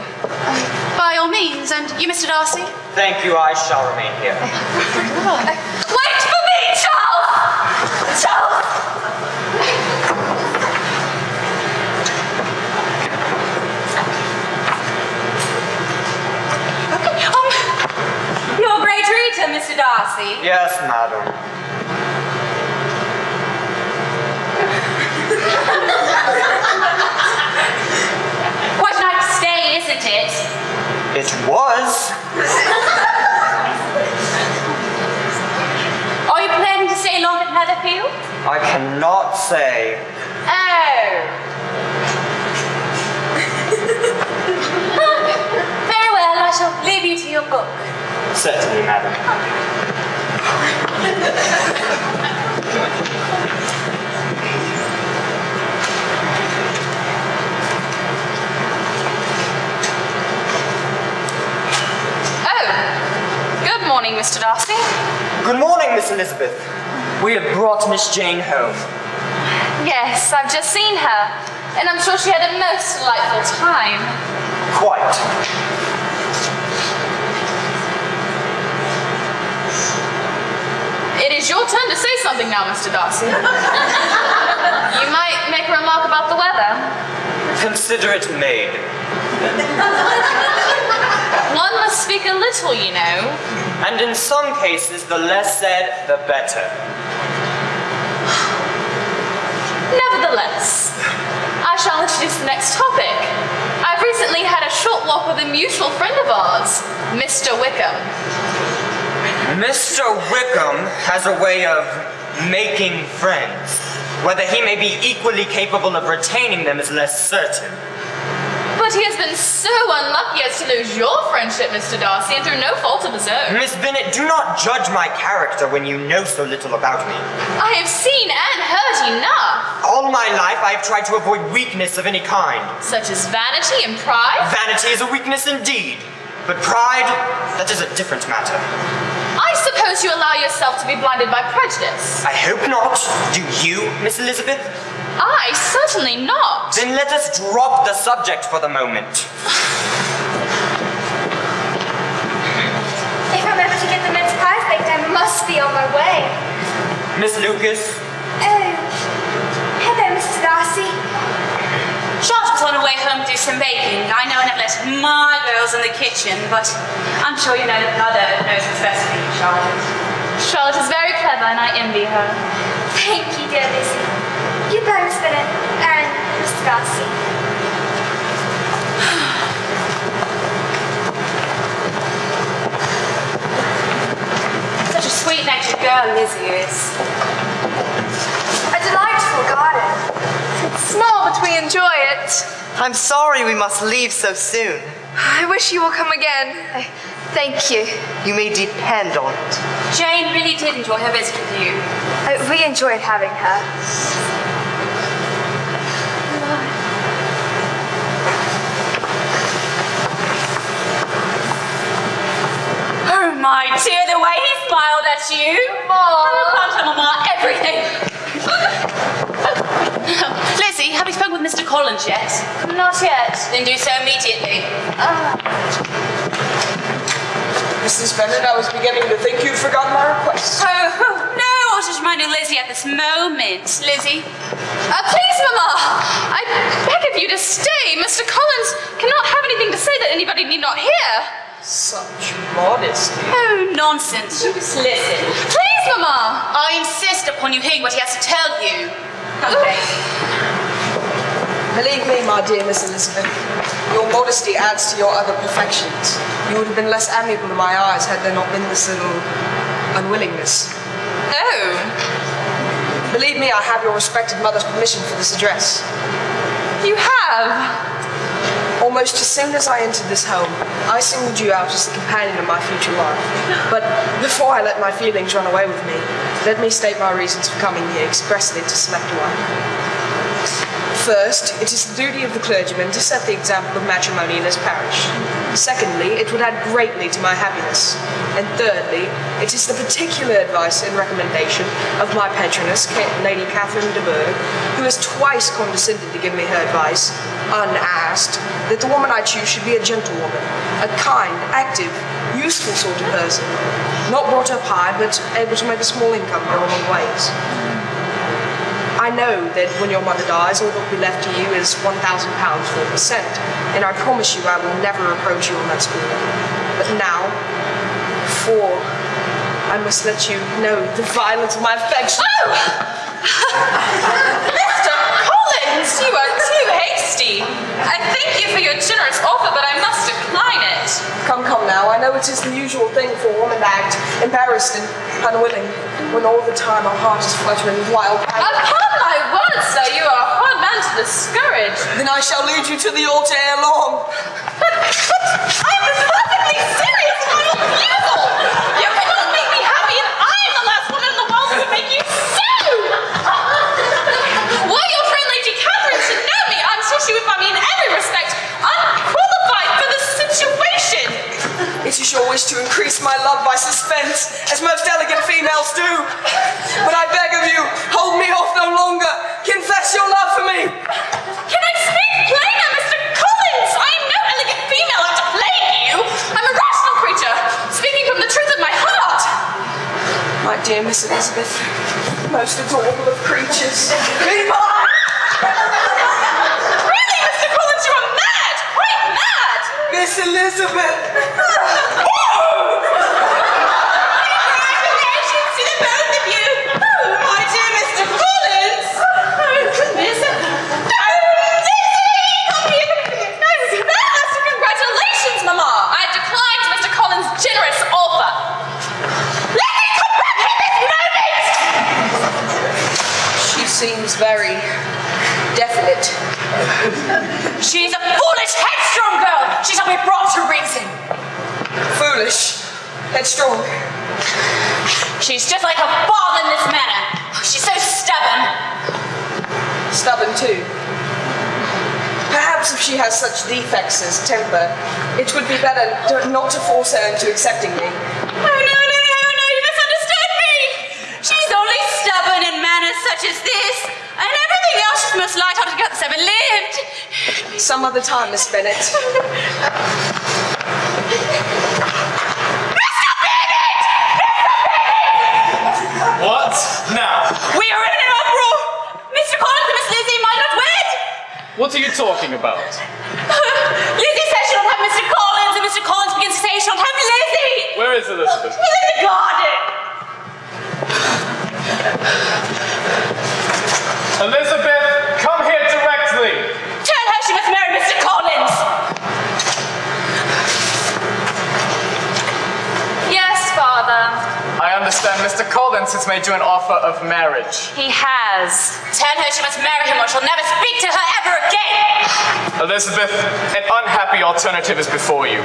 By all means. And you, Mr. Darcy? Thank you, I shall remain here. Wait for me, Charles! Charles! You're a great reader, Mr. Darcy. Yes, madam. Quite a nice stay, isn't it? It was. Are you planning to stay long at Netherfield? I cannot say. Oh. Very well, I shall leave you to your book. Certainly, madam. Good morning, Mr. Darcy. Good morning, Miss Elizabeth. We have brought Miss Jane home. Yes, I've just seen her, and I'm sure she had a most delightful time. Quite. It is your turn to say something now, Mr. Darcy. You might make a remark about the weather. Consider it made. One must speak a little, you know. And in some cases, the less said, the better. Nevertheless, I shall introduce the next topic. I've recently had a short walk with a mutual friend of ours, Mr. Wickham. Mr. Wickham has a way of making friends. Whether he may be equally capable of retaining them is less certain. But he has been so unlucky as to lose your friendship, Mr. Darcy, and through no fault of his own. Miss Bennet, do not judge my character when you know so little about me. I have seen and heard enough. All my life, I have tried to avoid weakness of any kind. Such as vanity and pride? Vanity is a weakness indeed. But pride, that is a different matter. I suppose you allow yourself to be blinded by prejudice. I hope not. Do you, Miss Elizabeth? I certainly not. Then let us drop the subject for the moment. If I'm ever to get the mince pies baked, I must be on my way. Miss Lucas? Oh, hello, Mr. Darcy. Charlotte was on her way home to do some baking. I know I never let my girls in the kitchen, but I'm sure you know that Mother knows what's best for you, Charlotte. Charlotte is very clever and I envy her. Thank you, dear Lizzie. Goodbye, Miss Bennet and Mr. Darcy. Such a sweet-natured girl Lizzie is. A delightful garden. It's small, but we enjoy it. I'm sorry we must leave so soon. I wish you will come again. Thank you. You may depend on it. Jane really did enjoy her visit with you. We enjoyed having her. Oh my dear, the way he smiled at you. I can't tell Mama everything. Lizzie, have you spoken with Mr. Collins yet? Not yet. Then do so immediately. Mrs. Bennet, I was beginning to think you'd forgotten my request. Oh, no, I was just reminding Lizzie at this moment. Lizzie? Please, Mama, I beg of you to stay. Mr. Collins cannot have anything to say that anybody need not hear. Such modesty. Oh, nonsense. You just listen. Please, Mama. I insist upon you hearing what he has to tell you. Okay. Believe me, my dear Miss Elizabeth, your modesty adds to your other perfections. You would have been less amiable in my eyes had there not been this little unwillingness. Oh. Believe me, I have your respected mother's permission for this address. You have? Almost as soon as I entered this home, I singled you out as the companion of my future life. But before I let my feelings run away with me, let me state my reasons for coming here expressly to select one. First, it is the duty of the clergyman to set the example of matrimony in his parish. Secondly, it would add greatly to my happiness. And thirdly, it is the particular advice and recommendation of my patroness, Lady Catherine de Bourgh, who has twice condescended to give me her advice, unasked, that the woman I choose should be a gentlewoman, a kind, active, useful sort of person, not brought up high, but able to make a small income go a long ways. I know that when your mother dies, all that will be left to you is £1,000 4%, and I promise you I will never reproach you on that score. But now, before I must let you know the violence of my affection. Oh! Mr. Collins, you are too hasty. I thank you for your generous offer, but I must decline it. Come now, I know it is the usual thing for a woman to act embarrassed and unwilling, when all the time our heart is fluttering with wild panic. Upon my word, sir, you are a hard man to discourage. Then I shall lead you to the altar ere long. But I'm perfectly serious, my refusal. You cannot make me happy, and I'm the last woman in the world who would make you so. Well, your friend Lady Catherine should know me. I'm sure she would find me in every respect unqualified for the situation. It is your wish to increase my love by suspense, as most elegant females do. But I beg of you, hold me off no longer. Confess your love for me. Can I speak plainer, Mr. Collins? I am no elegant female to plague you. I'm a rational creature, speaking from the truth of my heart. My dear Miss Elizabeth, most adorable of creatures, be mine! Really, Mr. Collins, you are mad, quite mad. Miss Elizabeth! Congratulations to the both of you. Oh, my dear Mr. Collins. Oh, goodness. Lizzie, come here. That's congratulations, Mama. I declined Mr. Collins' generous offer. Lizzie, come back here this moment. She seems very definite. She's a foolish, headstrong girl. She shall be brought to reason. Foolish, headstrong. She's just like her father in this manner. She's so stubborn. Stubborn too. Perhaps if she has such defects as temper, it would be better not to force her into accepting me. Oh, no, you misunderstood me. She's only stubborn in manners such as this, and everything else is most light-hearted that's ever lived. Some other time, Miss Bennet. What? Now? We are in an uproar. Mr. Collins and Miss Lizzie might not wed. What are you talking about? Lizzie says she don't have Mr. Collins, and Mr. Collins begins to say she don't have Lizzie. Where is Elizabeth? She's in the garden. Elizabeth, come here directly. Tell her she must marry Mr. Collins. Collins has made you an offer of marriage. He has. Tell her she must marry him or she'll never speak to her ever again. Elizabeth, an unhappy alternative is before you.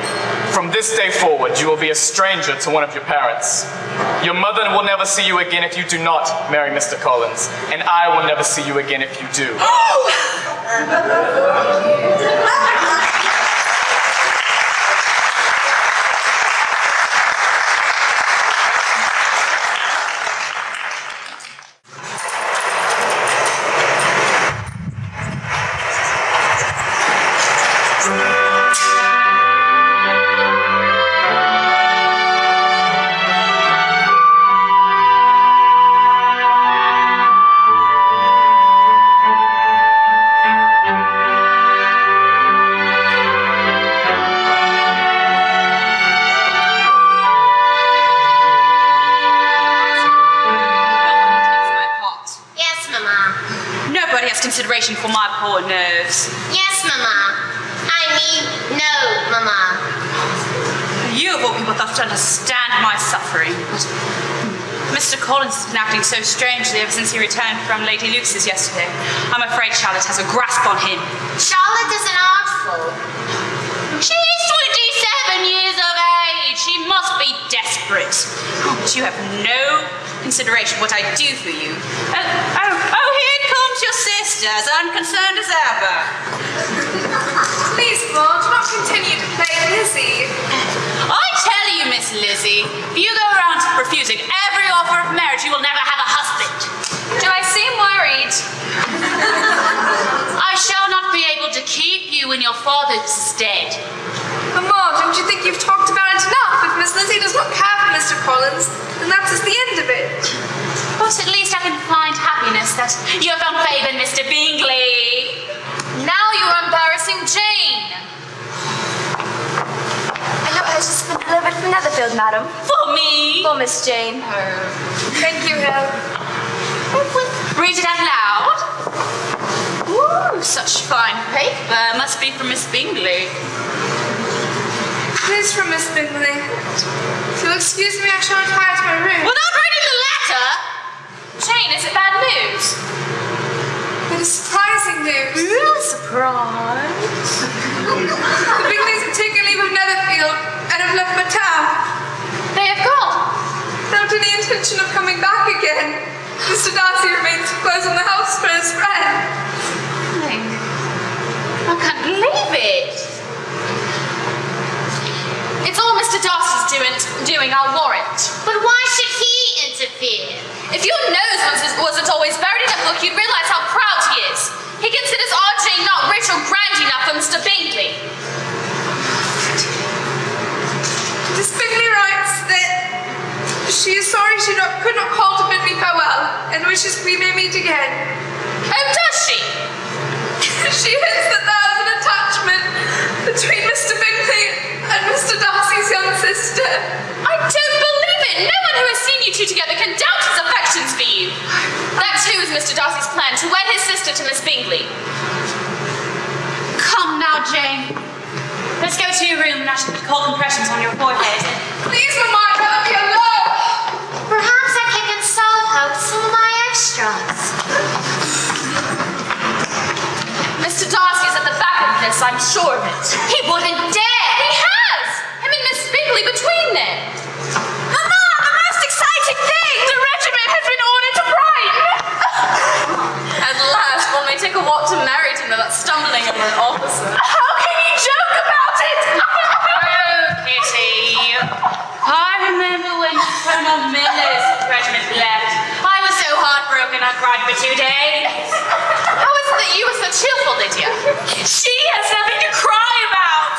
From this day forward, you will be a stranger to one of your parents. Your mother will never see you again if you do not marry Mr. Collins, and I will never see you again if you do. Consideration for my poor nerves. Yes, Mama. I mean, no, Mama. You of all people thought to understand my suffering. But Mr. Collins has been acting so strangely ever since he returned from Lady Luke's yesterday. I'm afraid Charlotte has a grasp on him. Charlotte is an artful. She is 27 years of age. She must be desperate. Oh, but you have no consideration for what I do for you. Oh, here comes your sister, as unconcerned as ever. Please, Mom, do not continue to play Lizzie. I tell you, Miss Lizzie, if you go around refusing every offer of marriage, you will never have a husband. Do I seem worried? I shall not be able to keep you in your father's stead. But Mom, don't you think you've talked about it enough? If Miss Lizzie does not care for Mr. Collins, then that's just the end of it. But at least I can find happiness that you have found favour in Mr. Bingley. Now you are embarrassing Jane. A note has just been delivered from Netherfield, madam. For me? For Miss Jane. Thank you, Hill. Read it out loud. Ooh, such fine paper. Must be from Miss Bingley. It is from Miss Bingley. If you'll excuse me, I shall retire to my room. Without reading the letter? Jane, is it bad news? It is surprising news. Real surprise. The Bingleys have taken leave of Netherfield and have left my town. They have gone. Without any intention of coming back again. Mr. Darcy remains to close on the house for his friend. I can't believe it. It's all Mr. Darcy's doing, I'll warrant. But why should he interfere? If your nose wasn't always buried in a book, you'd realise how proud he is. He considers our Jane not rich or grand enough for Mr. Bingley. Miss Bingley writes that she is sorry she could not call to bid me farewell and wishes we may meet again. Oh, does she? She hints that there is an attachment between Mr. Bingley and Mr. Darcy's young sister. I don't believe it. No one who has seen you two together can doubt his affections for you. That too is Mr. Darcy's plan, to wed his sister to Miss Bingley. Come now, Jane. Let's go to your room and I shall put cold compressions on your forehead. Please, Mama, I cannot be alone. Perhaps I can console her with some of my extras. Mr. Darcy is at the back of this, I'm sure of it. He wouldn't dare. He has! Him and Miss Bingley between them. Mama, the most exciting thing! The regiment has been ordered to Brighton! At last, one may take a walk to Meryton without stumbling over an officer. How can you joke about it? Oh, Kitty. I remember when Colonel Miller's regiment left. I was so heartbroken I cried for 2 days. How is it that you were so cheerful, Lydia? She has nothing to cry about.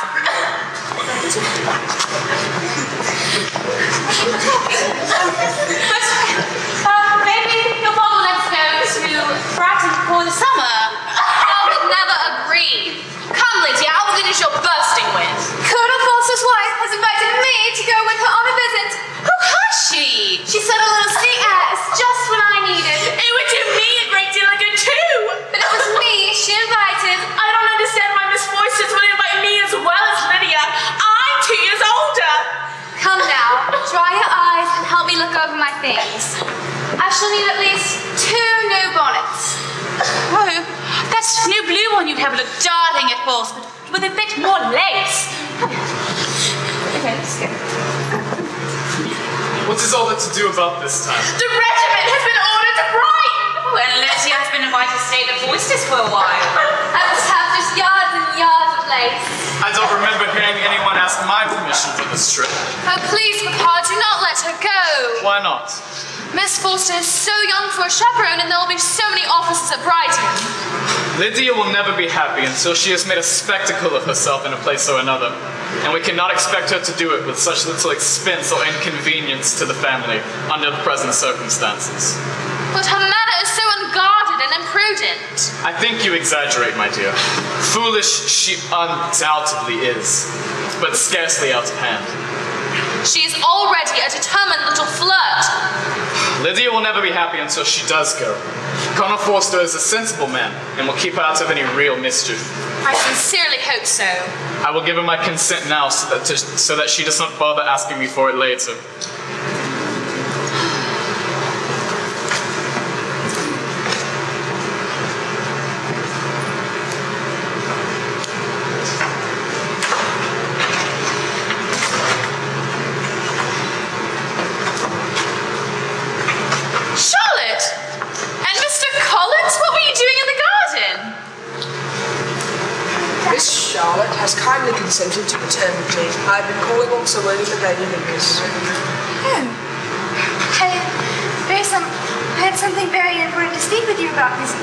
But maybe your father will let us go to Brighton for the summer. I would never agree. Come, Lydia, how will it is you're bursting with? Colonel Foster's wife has invited me to go with her on a visit. Who has she? She said a little sneak ass, just what I needed. It would do me a great deal of good too. But it was me she invited. I don't understand why Miss Foyces would invite me as well as Lydia. I'm 2 years older. Come now, dry your eyes and help me look over my things. she'll need at least 2 new bonnets. Oh, that new blue one you'd have looked darling at balls, but with a bit more lace. Okay, let's go. What is all that to do about this time? The regiment has been ordered to Brighton. Well, Letty has been invited to stay at the Voices for a while. I must have just yards and yards of lace. I don't remember hearing anyone ask my permission for this trip. Oh, please, Papa, do not let her go. Why not? Miss Forster is so young for a chaperone, and there will be so many officers at Brighton. Lydia will never be happy until she has made a spectacle of herself in a place or another. And we cannot expect her to do it with such little expense or inconvenience to the family under the present circumstances. But her manner is so unguarded and imprudent. I think you exaggerate, my dear. Foolish she undoubtedly is, but scarcely out of hand. She is already a determined little flirt. Lydia will never be happy until she does go. Colonel Forster is a sensible man and will keep her out of any real mischief. I sincerely hope so. I will give her my consent now so that she does not bother asking me for it later. Charlotte! And Mr. Collins, what were you doing in the garden? Miss Charlotte has kindly consented to return with me. I've been calling on Sir William and Lady Lucas. I had something very important to speak with you about, Miss.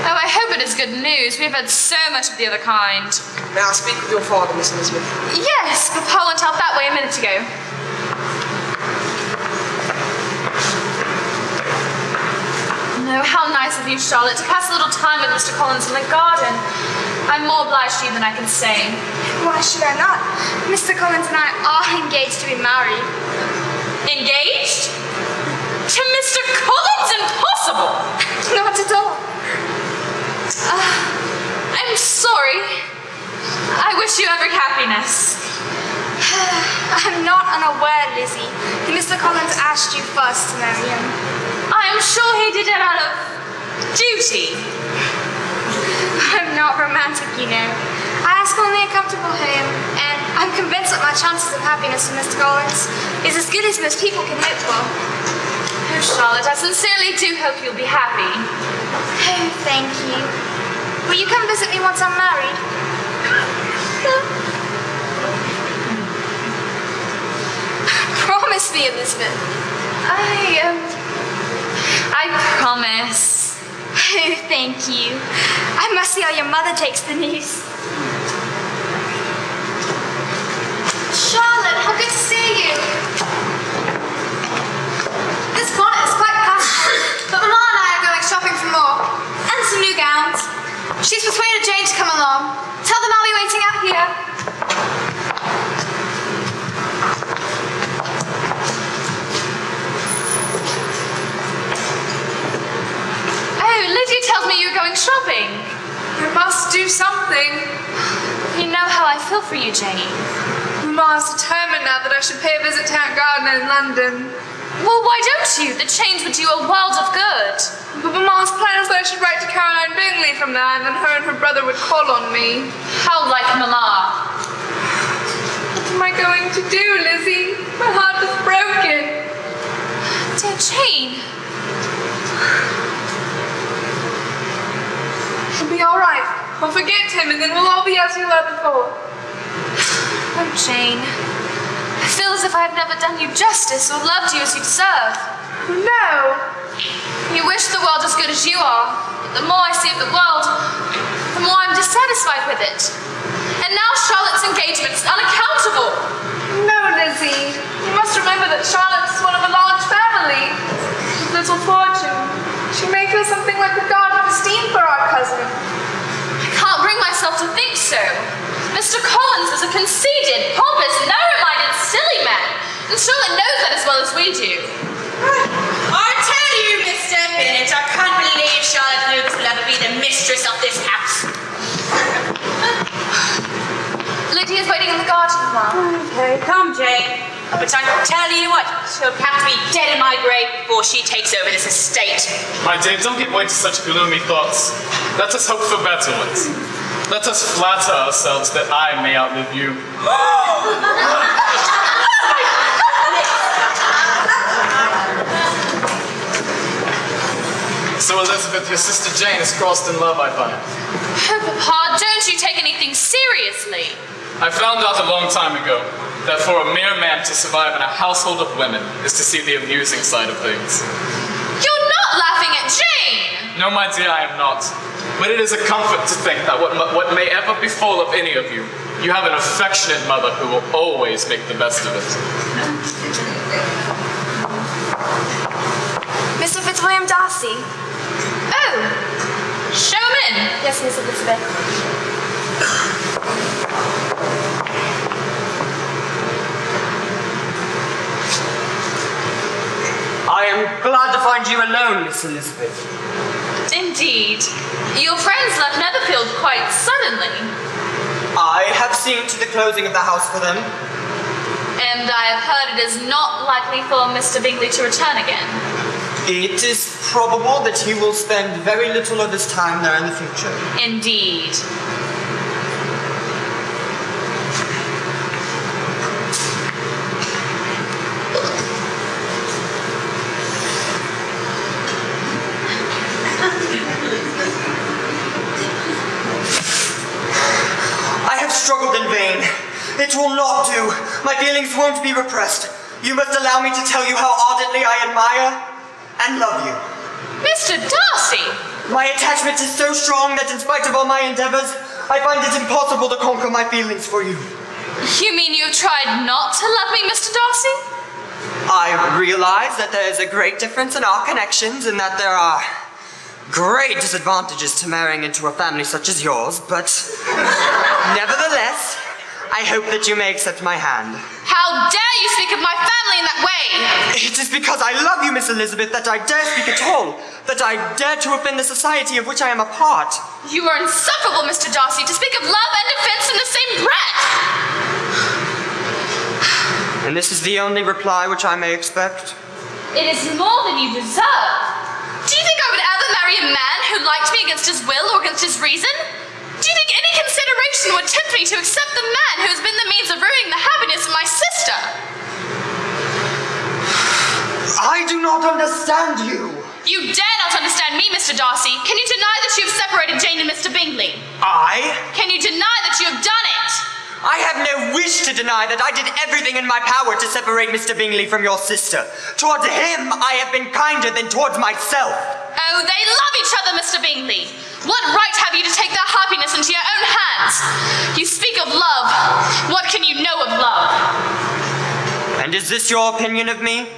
Oh, I hope it is good news. We've had so much of the other kind. May I speak with your father, Miss Elizabeth? Yes, Papa went out that way a minute ago. No, how nice of you, Charlotte, to pass a little time with Mr. Collins in the garden. I'm more obliged to you than I can say. Why should I not? Mr. Collins and I are engaged to be married. Engaged? To Mr. Collins? Impossible! Not at all. I'm sorry. I wish you every happiness. I'm not unaware, Lizzie, that Mr. Collins asked you first to marry him. I am sure he did it out of duty. I'm not romantic, you know. I ask only a comfortable home, and I'm convinced that my chances of happiness with Mr. Collins is as good as most people can hope for. Oh, Charlotte, I sincerely do hope you'll be happy. Oh, thank you. Will you come visit me once I'm married? Promise me, Elizabeth. I promise. Oh, thank you. I must see how your mother takes the news. Charlotte, how good to see you. This bonnet is quite passable, but Mama and I are going shopping for more. And some new gowns. She's persuaded Jane to come along. Tell them I'll be waiting out here. Oh, Lydia tells me you're going shopping. We must do something. You know how I feel for you, Jane. Mama's determined now that I should pay a visit to Aunt Gardner in London. Well, why don't you? The change would do a world of good. But Mama's plan is that I should write to Caroline Bingley from there, and then her and her brother would call on me. How like Mama. What am I going to do, Lizzie? My heart is broken. Dear Jane. It'll be all right. I'll forget him, and then we'll all be as we were before. Oh, Jane. I feel as if I have never done you justice or loved you as you deserve. No. You wish the world as good as you are. But the more I see of the world, the more I'm dissatisfied with it. And now Charlotte's engagement is unaccountable. No, Lizzie. You must remember that Charlotte is one of a large family. With little fortune. She may feel something like regard and esteem for our cousin. I can't bring myself to think so. Mr. Collins is a conceited, pompous, narrow-minded, silly man. And Charlotte knows that as well as we do. I tell you, Mr. Bennet, I can't believe Charlotte Lucas will ever be the mistress of this house. Lydia's waiting in the garden, Mum. Okay, come, Jane. But I tell you what, she'll have to be dead in my grave before she takes over this estate. My dear, don't give way to such gloomy thoughts. Let us hope for better ones. Let us flatter ourselves that I may outlive you. So, Elizabeth, your sister Jane is crossed in love, I find. Oh, Papa, don't you take anything seriously. I found out a long time ago that for a mere man to survive in a household of women is to see the amusing side of things. You're not laughing at Jane! No, my dear, I am not. But it is a comfort to think that what may ever befall of any of you, you have an affectionate mother who will always make the best of it. Mr. Fitzwilliam Darcy. Oh, show him in. Yes, Miss Elizabeth. I am glad to find you alone, Miss Elizabeth. Indeed. Your friends left Netherfield quite suddenly. I have seen to the closing of the house for them. And I have heard it is not likely for Mr. Bingley to return again. It is probable that he will spend very little of his time there in the future. Indeed. I have struggled in vain. It will not do. My feelings won't be repressed. You must allow me to tell you how ardently I admire and love you. Mr. Darcy! My attachment is so strong that in spite of all my endeavors, I find it impossible to conquer my feelings for you. You mean you've tried not to love me, Mr. Darcy? I realize that there is a great difference in our connections and that there are great disadvantages to marrying into a family such as yours, but nevertheless, I hope that you may accept my hand. How dare you speak of my family in that way? It is because I love you, Miss Elizabeth, that I dare speak at all, that I dare to offend the society of which I am a part. You are insufferable, Mr. Darcy, to speak of love and offense in the same breath. And this is the only reply which I may expect? It is more than you deserve. Do you think I would ever marry a man who liked me against his will or against his reason? Do you think any consideration would tempt me to accept the man who has been the means of ruining the happiness of my sister? I do not understand you. You dare not understand me, Mr. Darcy. Can you deny that you have separated Jane and Mr. Bingley? I? Can you deny that you have done it? I have no wish to deny that I did everything in my power to separate Mr. Bingley from your sister. Towards him, I have been kinder than towards myself. Oh, they love each other, Mr. Bingley. What right have you to take their happiness into your own hands? You speak of love. What can you know of love? And is this your opinion of me?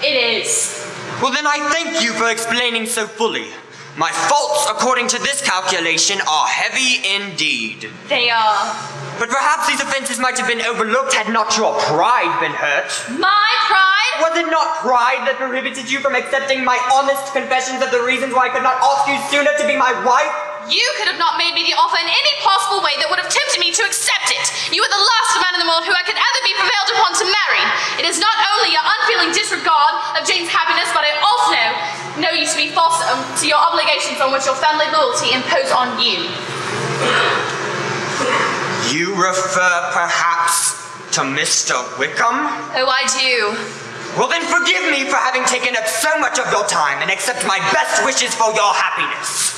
It is. Well, then I thank you for explaining so fully. My faults, according to this calculation, are heavy indeed. They are. But perhaps these offenses might have been overlooked had not your pride been hurt. My pride? Was it not pride that prohibited you from accepting my honest confessions of the reasons why I could not ask you sooner to be my wife? You could have not made me the offer in any possible way that would have tempted me to accept it. You were the last man in the world who I could ever be prevailed upon to marry. It is not only your unfeeling disregard of Jane's happiness, but I also know you to be false to your obligations on which your family loyalty impose on you. You refer perhaps to Mr. Wickham? Oh, I do. Well, then forgive me for having taken up so much of your time and accept my best wishes for your happiness.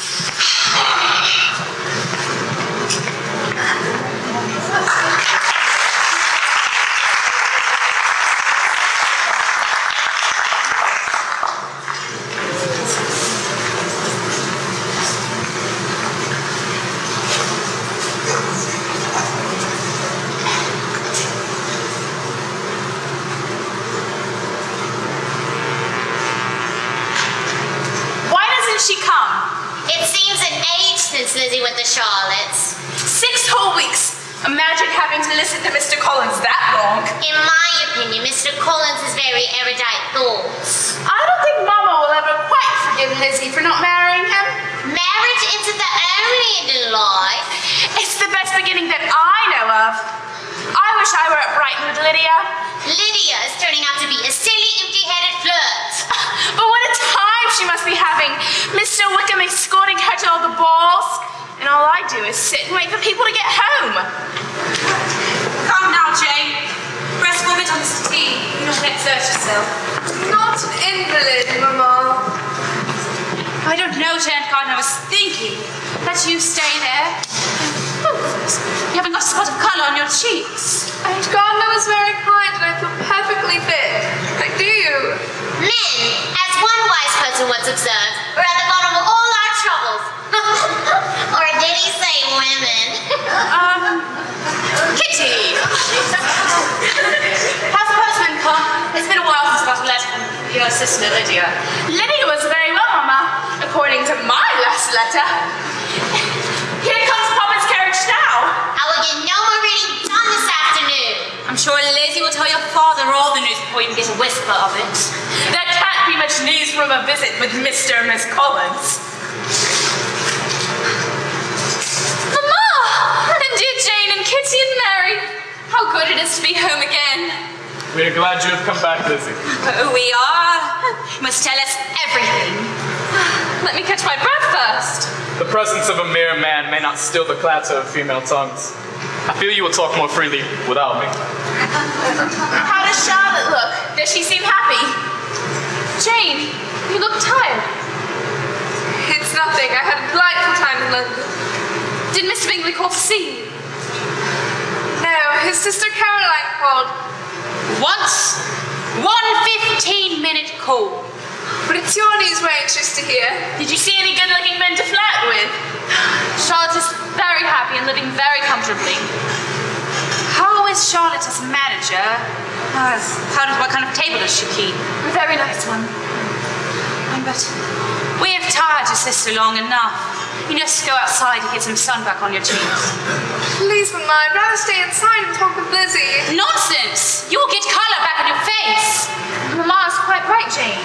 Why doesn't she come? It seems an age since Lizzie went to Charlotte's. 6 whole weeks. Imagine having to listen to Mr. Collins that long. In my opinion, Mr. Collins has very erudite thoughts. I don't think Mama will ever quite forgive Lizzie for not marrying him. Marriage isn't the only end in life. It's the best beginning that I know of. I wish I were at Brighton with Lydia. Lydia is turning out to be a silly, empty-headed flirt. But what a time she must be having. Mr. Wickham escorting her to all the balls. And all I do is sit and wait for people to get home. Come now, Jane. Rest for a bit on this tea. You don't exert yourself. Not an invalid, Mama. I don't know, Jane Cardinal. I was thinking that you stay there. You haven't got a spot of colour on your cheeks. Aunt Gardner was very kind and I feel perfectly fit. I do. Men, as one wise person once observed, are at the bottom of all our troubles. Or did he say women? Kitty! How's the postman come? It's been a while since I got a letter from your sister, Lydia. Lydia was very well, Mama, according to my last letter. Here comes Papa's carriage now. I will get no more reading done this afternoon. I'm sure Lizzie will tell your father all the news before you can get a whisper of it. There can't be much news from a visit with Mr. and Miss Collins. Mama! And dear Jane and Kitty and Mary. How good it is to be home again. We are glad you have come back, Lizzie. Oh, we are. You must tell us everything. Let me catch my breath first. The presence of a mere man may not still the clatter of female tongues. I feel you will talk more freely without me. How does Charlotte look? Does she seem happy? Jane, you look tired. It's nothing. I had a delightful time in London. Did Mr. Bingley call to see you? No, his sister Caroline called. Once. 1 15-minute call. But it's your news we're anxious to hear. Did you see any good-looking men to flirt with? Charlotte is very happy and living very comfortably. How is Charlotte as manager? What kind of table does she keep? A very nice one. But we have tired your sister long enough. You just go outside and get some sun back on your cheeks. Please, Mama, I'd rather stay inside and talk with Lizzie. Nonsense! You will get colour back on your face. Mamma is quite right, Jane.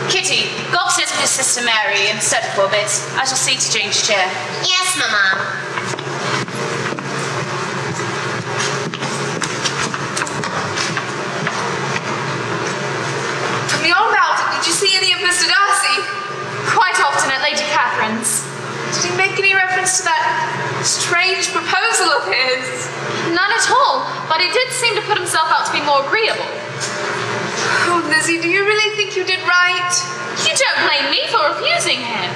Kitty, go upstairs with your sister Mary and study for a bit. I shall see to Jane's chair. Yes, Mama. Tell me all about it. Did you see any of Mr. Darcy? Quite often at Lady Catherine's. Did he make any reference to that strange proposal of his? None at all, but he did seem to put himself out to be more agreeable. Oh, Lizzie, do you really think you did right? You don't blame me for refusing him.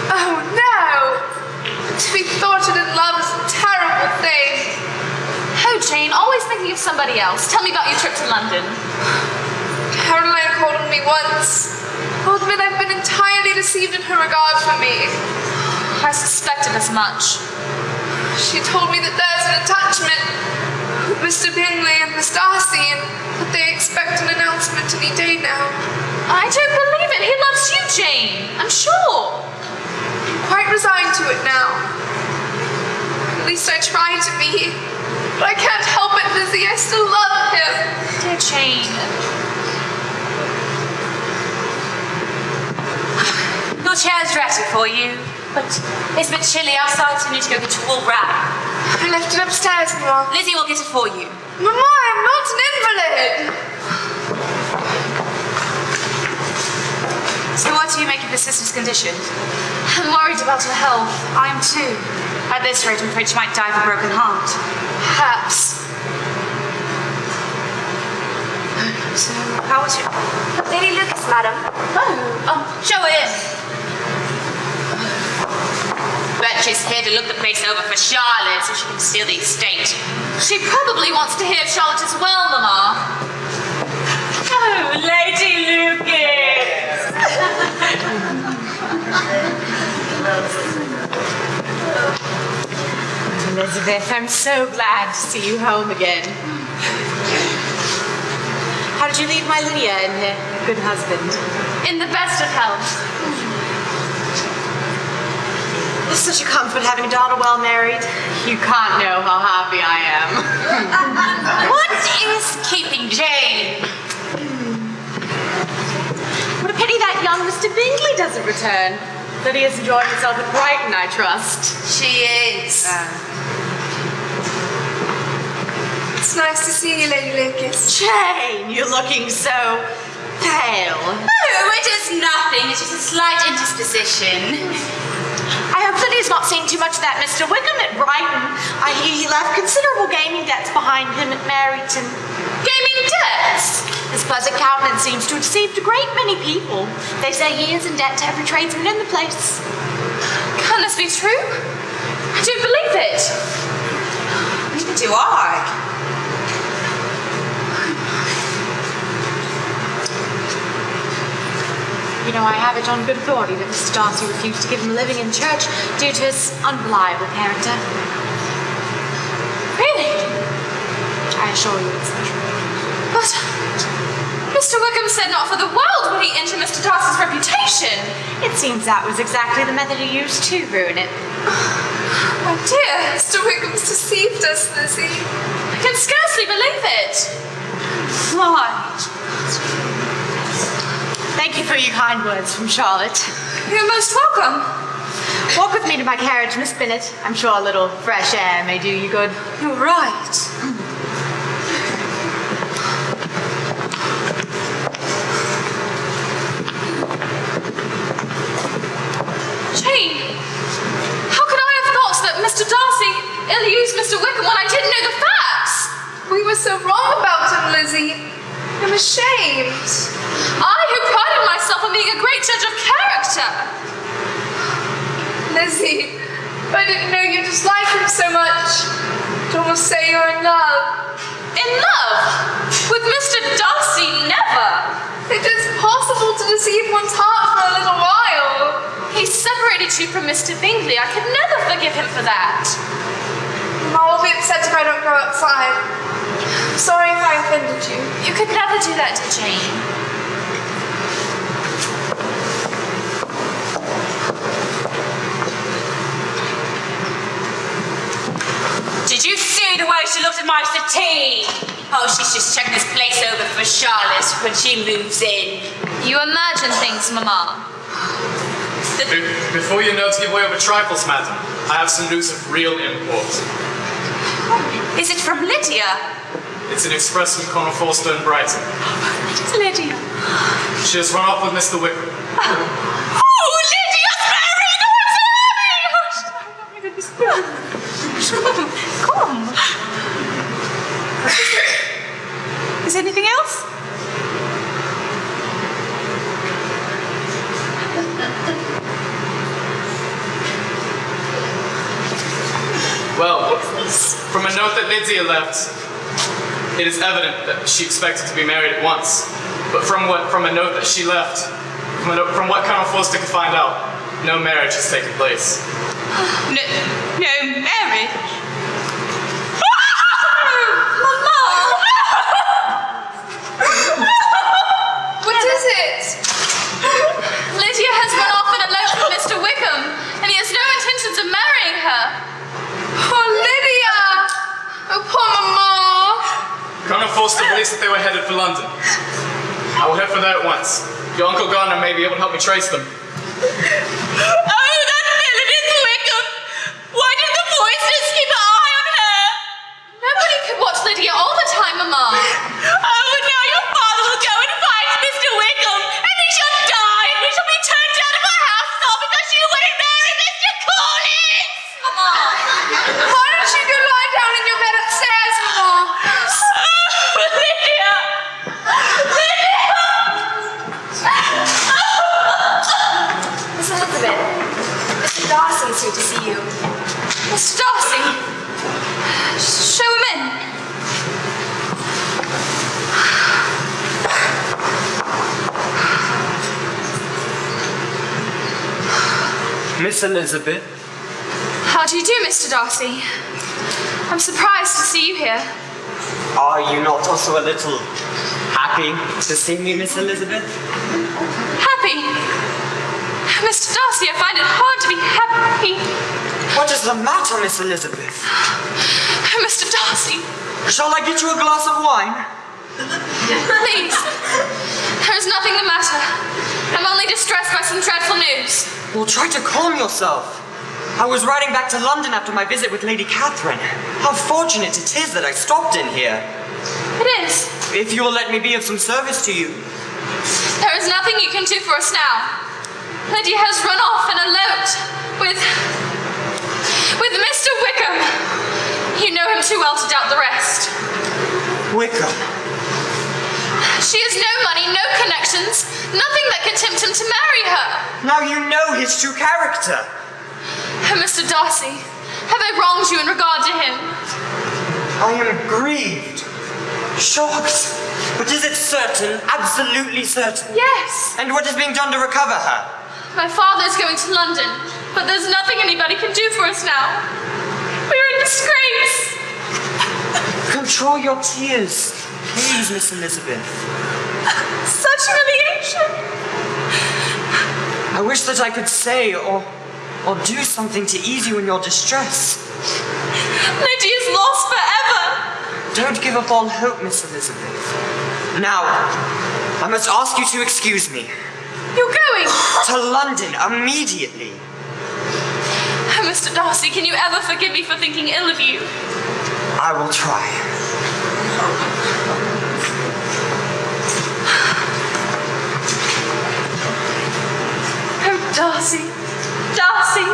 Oh, no! To be thwarted in love is a terrible thing. Oh, Jane, always thinking of somebody else. Tell me about your trip to London. Caroline called on me once. I'll admit I've been entirely deceived in her regard for me. I suspected as much. She told me that there's an attachment with Mr. Bingley and Miss Darcy, and that they expect an announcement any day now. I don't believe it. He loves you, Jane. I'm sure. I'm quite resigned to it now. At least I try to be. But I can't help it, Lizzie. I still love him. Dear Jane. Your chair's ready for you, but it's a bit chilly outside, so you need to go get your wool wrap. I left it upstairs, Mama. Lizzie will get it for you. Mama, I'm not an invalid. So what do you make of the sister's condition? I'm worried about her health. I am too. At this rate, I'm afraid she might die of a broken heart. Perhaps. So, how was your... Lady Lucas, madam. Show her in. Bet she's here to look the place over for Charlotte so she can steal the estate. She probably wants to hear of Charlotte as well, Mamma. Oh, Lady Lucas! Elizabeth, I'm so glad to see you home again. How did you leave my Lydia and her good husband? In the best of health. It's such a comfort having a daughter well married. You can't know how happy I am. What is keeping Jane? What a pity that young Mr. Bingley doesn't return. Lydia's enjoying herself at Brighton, I trust. She is. It's nice to see you, Lady Lucas. Jane, you're looking so pale. Oh, it is nothing. It's just a slight indisposition. I hope that he's not seen too much of that Mr. Wickham at Brighton. I hear he left considerable gaming debts behind him at Meryton. Gaming debts? His pleasant countenance seems to have deceived a great many people. They say he is in debt to every tradesman in the place. Can this be true? I don't believe it. Neither do I. You know, I have it on good authority that Mr. Darcy refused to give him a living in church due to his unreliable character. Really? I assure you it's the truth. But Mr. Wickham said not for the world would he injure Mr. Darcy's reputation. It seems that was exactly the method he used to ruin it. My dear, Mr. Wickham's deceived us, Lizzie. I can scarcely believe it. Why? Thank you for your kind words from Charlotte. You're most welcome. Walk with me to my carriage, Miss Bennet. I'm sure a little fresh air may do you good. You're right. Jane, how could I have thought that Mr. Darcy ill-used Mr. Wickham when I didn't know the facts? We were so wrong about him, Lizzie. I'm ashamed. I, who prided myself on being a great judge of character. Lizzie, if I didn't know you dislike him so much, I'd almost say you're in love. In love? With Mr. Darcy, never. It is possible to deceive one's heart for a little while. He separated you from Mr. Bingley. I could never forgive him for that. I will be upset if I don't go outside. I'm sorry if I offended you. You could never do that to Jane. Did you see the way she looked at my settee? Oh, she's just checking this place over for Charlotte when she moves in. You imagine things, Mamma. Before you know to give way over trifles, madam, I have some news of real import. Is it from Lydia? It's an express from Colonel Forster in Brighton. It's Lydia. She has run off with Mr. Wickham. Oh, Lydia's married! Oh, I'm so happy! Come. Is there anything else? Well, from a note that Lydia left, it is evident that she expected to be married at once. But from a note that she left, from what Colonel Forster could find out, no marriage has taken place. No marriage? What is it? Lydia has run off and eloped with Mr. Wickham, and he has no intentions of marrying her. Oh, Lydia! Oh, poor Mamma. Colonel Forster believes that they were headed for London. I will head for there at once. Your Uncle Gardner may be able to help me trace them. Oh, that villainous Wickham! Why did the Forsters keep an eye on her? Nobody could watch Lydia all the time, Mamma. Oh, now your father will go and find Mr. Wickham, and he shall die, and we shall be turned out of our house all because you wouldn't marry Mr. Collins! Mamma! Why don't you go lie down in your bed upstairs, Mamma? Oh, Lydia! Lydia! Miss Elizabeth, Mr. Darcy's here to see you. Mr. Darcy, show him in. Miss Elizabeth? How do you do, Mr. Darcy? I'm surprised to see you here. Are you not also a little happy to see me, Miss Elizabeth? Happy? Mr. Darcy, I find it hard to be happy. What is the matter, Miss Elizabeth? Mr. Darcy, Shall I get you a glass of wine? please. There is nothing the matter. I'm only distressed by some dreadful news. Well, try to calm yourself. I was riding back to London after my visit with Lady Catherine. How fortunate it is that I stopped in here. It is. If you will let me be of some service to you. There is nothing you can do for us now. Lydia has run off and eloped with Mr. Wickham. You know him too well to doubt the rest. Wickham? She has no money, no connections, nothing that can tempt him to marry her. Now you know his true character. Oh, Mr. Darcy, have I wronged you in regard to him? I am grieved, shocked. But is it certain, absolutely certain? Yes. And what is being done to recover her? My father's going to London, but there's nothing anybody can do for us now. We're in disgrace. Control your tears, please, Miss Elizabeth. Such humiliation. I wish that I could say or do something to ease you in your distress. Lydia's lost forever. Don't give up all hope, Miss Elizabeth. Now, I must ask you to excuse me. You're going? To London, immediately. Oh, Mr. Darcy, can you ever forgive me for thinking ill of you? I will try. Oh, Darcy. Darcy.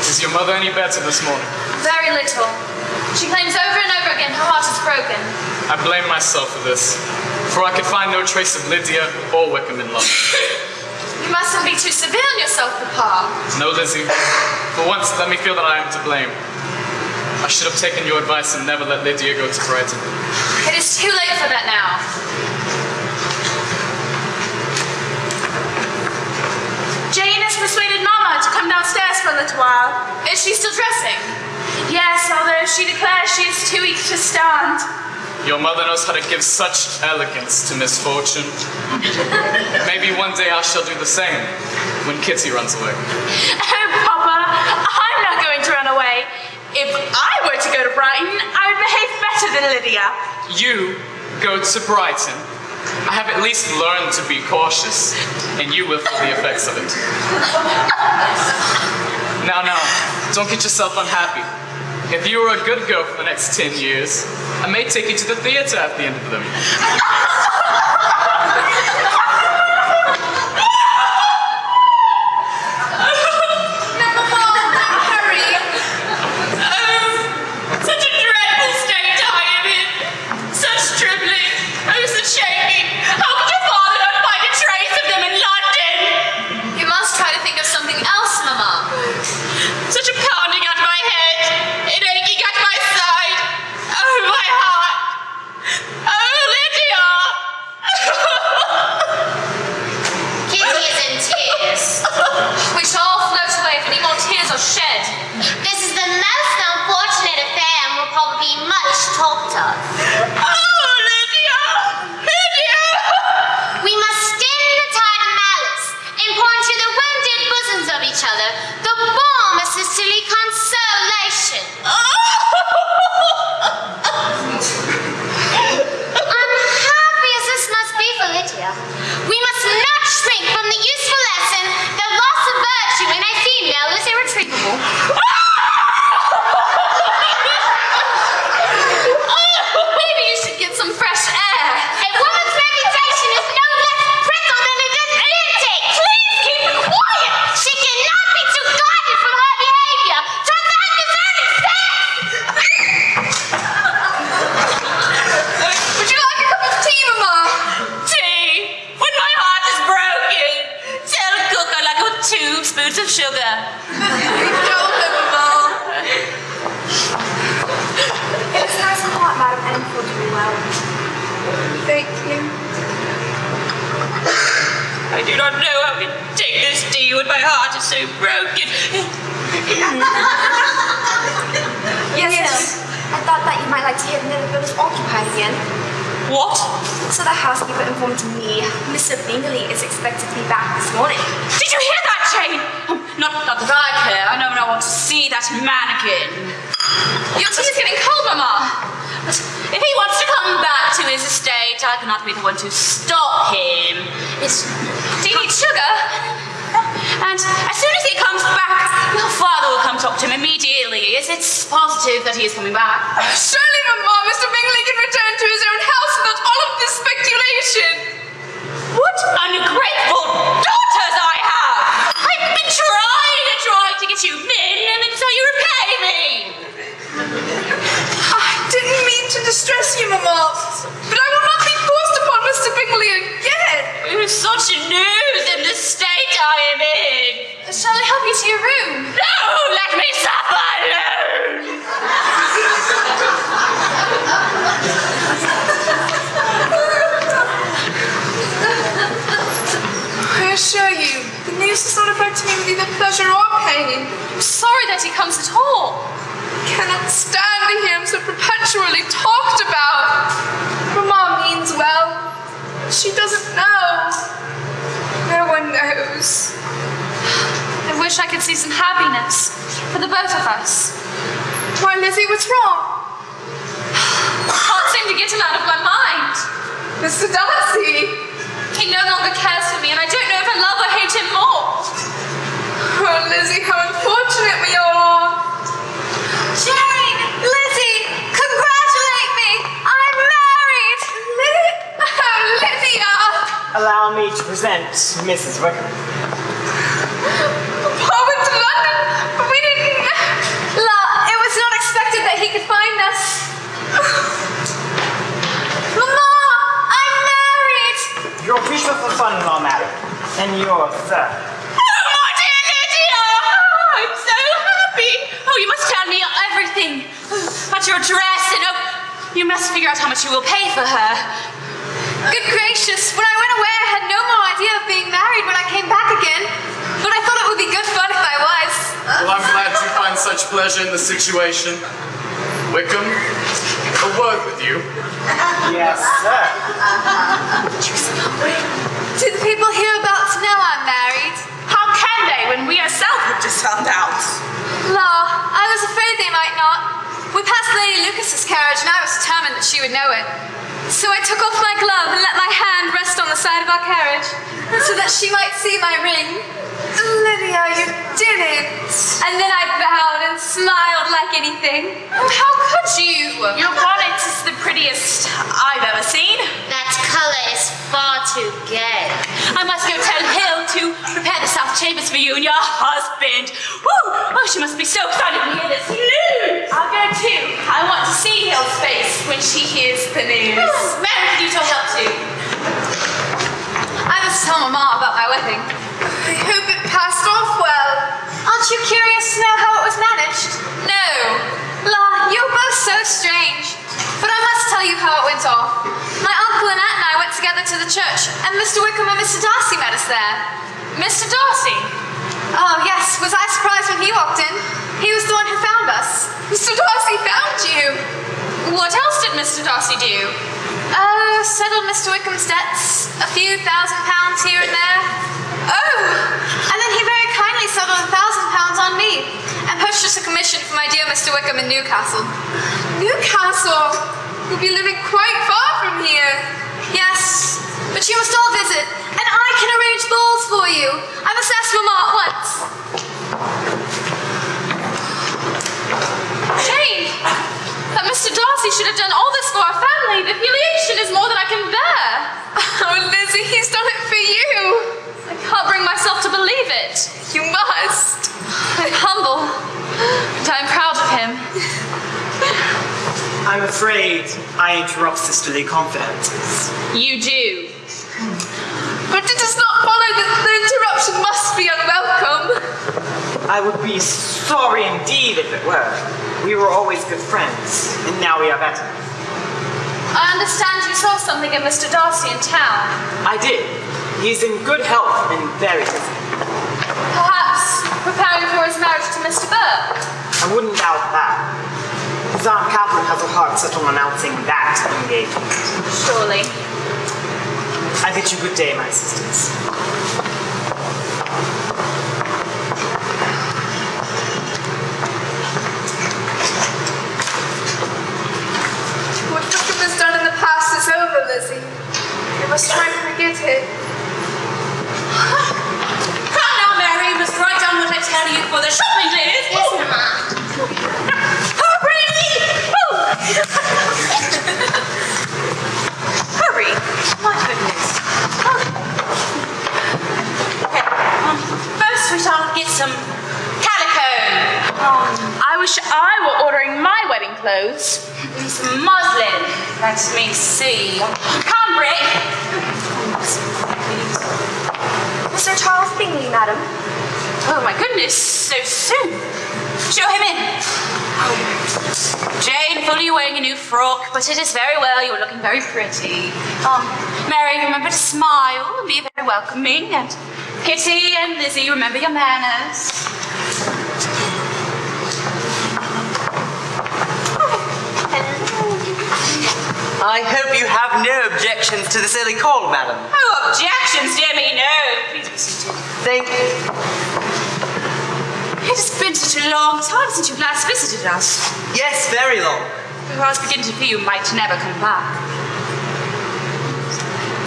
Is your mother any better this morning? Very little. She claims over and over again her heart is broken. I blame myself for this, for I could find no trace of Lydia or Wickham in London. You mustn't be too severe on yourself, Papa. No, Lizzie. For once, let me feel that I am to blame. I should have taken your advice and never let Lydia go to Brighton. It is too late for that now. Jane has persuaded Mama to come downstairs for a little while. Is she still dressing? Yes, although she declares she is too weak to stand. Your mother knows how to give such elegance to misfortune. Maybe one day I shall do the same when Kitty runs away. Oh, Papa, I'm not going to run away. If I were to go to Brighton, I would behave better than Lydia. You go to Brighton. I have at least learned to be cautious, and you will feel the effects of it. Now, don't get yourself unhappy. If you were a good girl for the next 10 years, I may take you to the theater at the end of them. Such a dreadful state I am in. Such trembling. Oh, such shaking. How could your father not find a trace of them in London? You must try to think of something else, Mama. Such a pounding at my head. An aching at my side. Oh, my heart. Oh, Lydia. Kitty is in tears. We shall all float away if any more tears are shed. This is the most unfortunate affair and will probably be much talked of. Oh, Lydia! Lydia! We must stem the tide of malice and point to the wounded bosoms of each other, the balm of sisterly consolation. Unhappy as this must be for Lydia, we must not shrink from the useful lesson that loss of virtue in a female is irretrievable. Maybe you should get some fresh air. A woman's reputation is no less brittle than it is authentic. Please keep quiet. She cannot be too guarded from her behavior towards undeserving sex. Would you like a cup of tea, Mama? Tea? When my heart is broken, tell cook I like 2 spoons of sugar. No, Yes. I thought that you might like to hear the Netherfield is occupied again. What? So the housekeeper informed me Mr. Bingley is expected to be back this morning. Did you hear that, Jane? Not that I care. I know I want to see that mannequin. Your tea is getting cold, Mama. But if he wants to come back to his estate, I cannot be the one to stop him. Do you need sugar? And as soon as he comes back, your father will come talk to him immediately. It's positive that he is coming back. Surely, Mama, Mr. Bingley can return to his own house without all of this speculation. What ungrateful daughters I have! I've been trying to get you men, and then so you repay me! I didn't mean to distress you, Mama, but I will not be forced upon Mr. Bingley again. It's such news in the state I am in. Shall I help you to your room? No, let me suffer alone! I assure you, the news does not affect me with either pleasure or pain. I'm sorry that he comes at all. I cannot stand to hear him so perpetually talked about. Mama means well. She doesn't know. No one knows. I wish I could see some happiness for the both of us. Why, Lizzie, what's wrong? Can't seem to get him out of my mind. Mr. Darcy. He no longer cares for me, and I don't know if I love or hate him more. Oh, Lizzie, how unfortunate we all are. Jane! Lizzie! Congratulate me! I'm married! Lydia! Allow me to present Mrs. Wickham. Papa went to London, but we didn't know. It was not expected that he could find us. Mama! I'm married! Your beautiful son-in-law, madam, and your third. Oh, my dear Lydia! I'm so happy! Oh, you must tell me everything about your dress, and you must figure out how much you will pay for her. Good gracious, when I went away I had no more idea of being married when I came back again. But I thought it would be good fun if I was. Well, I'm glad you find such pleasure in the situation. Wickham, a word with you. Yes, sir. Do the people hereabouts know I'm married? How can they when we ourselves have just found out? I was afraid they might not. We passed Lady Lucas's carriage and I was determined that she would know it. So I took off my glove and let my hand rest on the side of our carriage so that she might see my ring. Lydia, you didn't. And then I bowed and smiled like anything. How could you? Your bonnet is the prettiest I've ever seen. That color is far too gay. I must go tell Hill to prepare the south chambers for you and your husband. Woo! Oh, she must be so excited to hear this news. I'll go too. I want to see Hill's face when she hears the news. Mary could use your help too. I must tell Mama about my wedding. I hope it passed off well. Aren't you curious to know how it was managed? No. You're both so strange. But I must tell you how it went off. My uncle and aunt and I went together to the church, and Mr. Wickham and Mr. Darcy met us there. Mr. Darcy? Oh, yes. Was I surprised when he walked in? He was the one who found us. Mr. Darcy found you. What else did Mr. Darcy do? Settled Mr. Wickham's debts. A few £1,000 here and there. Oh! And then he very kindly settled £1,000 on me and purchased a commission for my dear Mr. Wickham in Newcastle. Newcastle? You'll be living quite far from here. Yes, but you must all visit, and I can arrange balls for you. I must ask Mama at once. Jane! That Mr. Darcy should have done all this for our family. The humiliation is more than I can bear. Oh, Lizzie, he's done it for you. I can't bring myself to believe it. You must. I'm humble, but I'm proud of him. I'm afraid I interrupt sisterly confidences. You do. But it does not follow that the interruption must be unwelcome. I would be sorry indeed if it were. We were always good friends, and now we are better. I understand you saw something of Mr. Darcy in town. I did. He's in good health and very busy. Perhaps preparing for his marriage to Mr. Bird. her. I wouldn't doubt that. His Aunt Catherine has her heart set on announcing that engagement. Surely. I bid you good day, my sisters. What Wickham has done in the past is over, Lizzie. You must try to forget it. Come now, Mary, you must write down what I tell you for the shopping list. Yes, Mama. Hurry! Hurry! My goodness. Okay, first we shall get some calico. I wish I were ordering my wedding clothes. Some muslin. Let me see. Cambric. Mr. Charles Bingley, madam. Oh my goodness, so soon. Show him in. Jane, fully wearing a new frock, but it is very well. You're looking very pretty. Mary, remember to smile and be very welcoming. And Kitty and Lizzie, remember your manners. I hope you have no objections to this early call, madam. Oh, objections, dear me, no. Please be seated. Thank you. It has been such a long time since you last visited us. Yes, very long. I was beginning to fear you might never come back.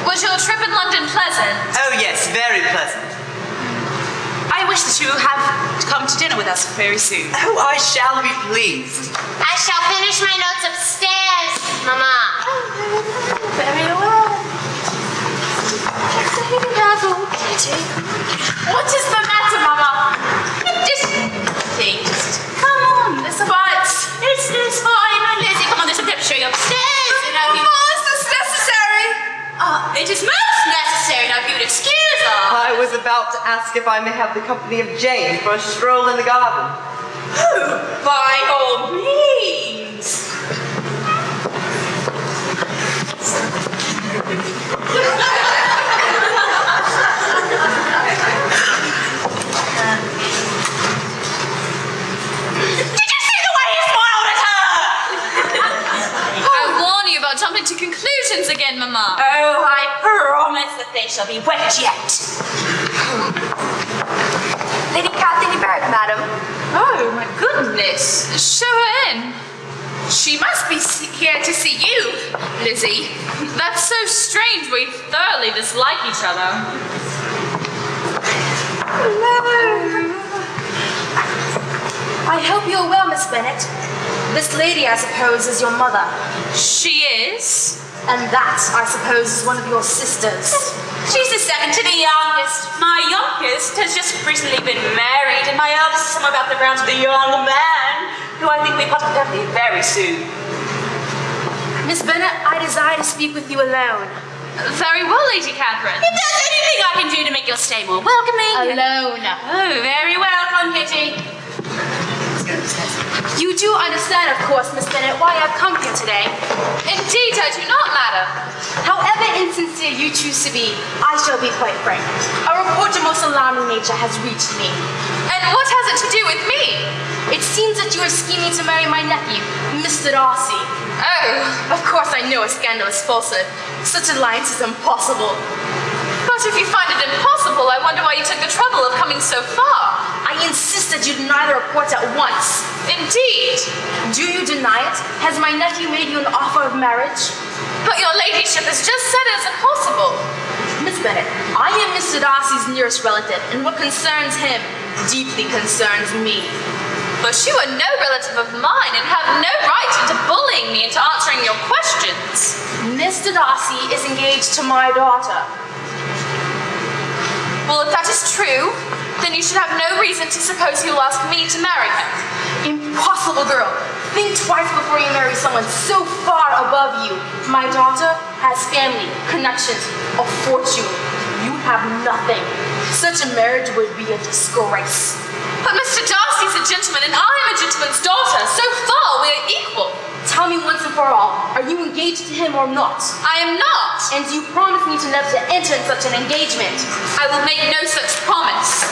Was your trip in London pleasant? Oh, yes, very pleasant. I wish that you have come to dinner with us very soon. Oh, I shall be pleased. I shall finish my notes upstairs, Mama. Very well. What is the matter, Mama? Just come on. It's fine. It's fine. Lizzie, come on. There's a bit of show you upstairs. You know, Is this necessary? it is most necessary now if you would excuse us. I was about to ask if I may have the company of Jane for a stroll in the garden. By all means. Did you see the way he smiled at her? I warn you about jumping to conclusions again, Mama. Oh, I promise that they shall be wet yet. Lady Catherine Berg, madam. Oh, my goodness. Show her in. She must be here to see you, Lizzie. That's so strange. We thoroughly dislike each other. I hope you're well, Miss Bennet. This lady, I suppose, is your mother. She is? And that, I suppose, is one of your sisters. She's the second to the youngest. My youngest has just recently been married, and my eldest is somewhere about the grounds of the young man, who I think we possibly have to meet very soon. Miss Bennet, I desire to speak with you alone. Very well, Lady Catherine. If there's anything I can do to make your stay more welcoming. Alone. Oh, very welcome, Kitty. You do understand, of course, Miss Bennet, why I've come here today. Indeed, I do not, madam. However insincere you choose to be, I shall be quite frank. A report of most alarming nature has reached me. And what has it to do with me? It seems that you are scheming to marry my nephew, Mr. Darcy. Oh. Of course I know a scandalous falsehood. Such alliance is impossible. But if you find it impossible, I wonder why you took the trouble of coming so far. I insist that you deny the report at once. Indeed. Do you deny it? Has my nephew made you an offer of marriage? But your ladyship has just said it is impossible. Miss Bennet, I am Mr. Darcy's nearest relative, and what concerns him deeply concerns me. But you are no relative of mine and have no right into bullying me into answering your questions. Mr. Darcy is engaged to my daughter. Well, if that is true, then you should have no reason to suppose he will ask me to marry him. Impossible, girl. Think twice before you marry someone so far above you. My daughter has family, connections, a fortune. You have nothing. Such a marriage would be a disgrace. But Mr. Darcy's a gentleman and I am a gentleman's daughter. So far, we are equal. Tell me once and for all, are you engaged to him or not? I am not. And you promise me to never enter in such an engagement? I will make no such promise.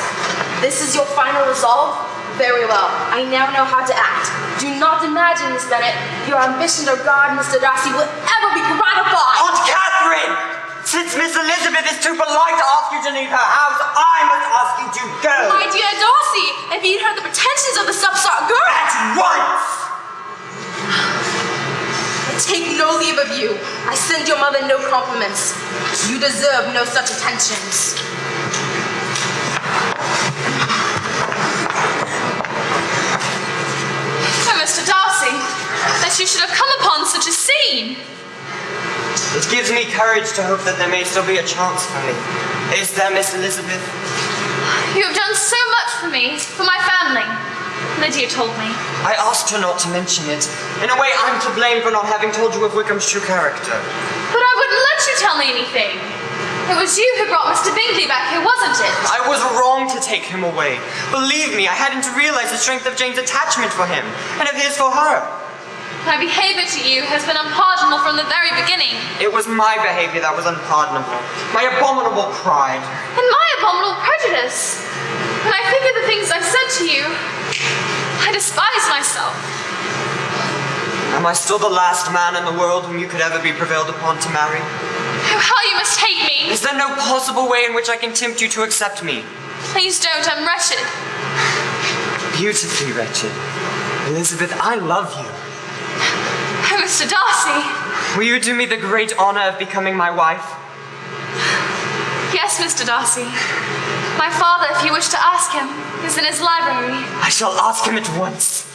This is your final resolve? Very well. I now know how to act. Do not imagine, Miss Bennet, your ambition to guard Mr. Darcy will ever be gratified. Aunt Catherine! Since Miss Elizabeth is too polite to ask you to leave her house, I must ask you to go. My dear Darcy, if you'd heard the pretensions of the upstart girl... At once! I take no leave of you. I send your mother no compliments. You deserve no such attentions. Oh, Mr. Darcy, that you should have come upon such a scene. It gives me courage to hope that there may still be a chance for me. Is there, Miss Elizabeth? You have done so much for me, for my family. Lydia told me. I asked her not to mention it. In a way, I'm to blame for not having told you of Wickham's true character. But I wouldn't let you tell me anything. It was you who brought Mr. Bingley back here, wasn't it? I was wrong to take him away. Believe me, I hadn't realized the strength of Jane's attachment for him, and of his for her. My behavior to you has been unpardonable from the very beginning. It was my behavior that was unpardonable. My abominable pride. And my abominable prejudice. When I think of the things I've said to you, I despise myself. Am I still the last man in the world whom you could ever be prevailed upon to marry? Oh, how you must hate me. Is there no possible way in which I can tempt you to accept me? Please don't, I'm wretched. Beautifully wretched. Elizabeth, I love you. Oh, Mr. Darcy. Will you do me the great honor of becoming my wife? Yes, Mr. Darcy. My father, if you wish to ask him, is in his library. I shall ask him at once.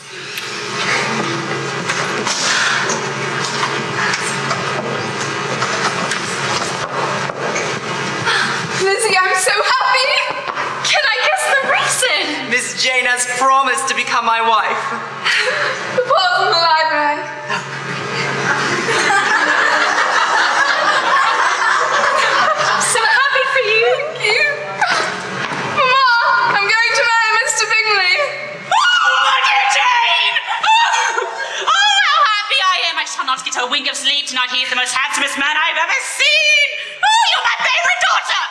Lizzie, I'm so happy! Can I guess the reason? Miss Jane has promised to become my wife. Papa's in the library. I'm so happy for you. Thank you. Mama, I'm going to marry Mr. Bingley. Oh, my dear Jane! Oh, how happy I am. I shall not get a wink of sleep tonight. He is the most handsomest man I've ever seen. Oh, you're my favorite daughter.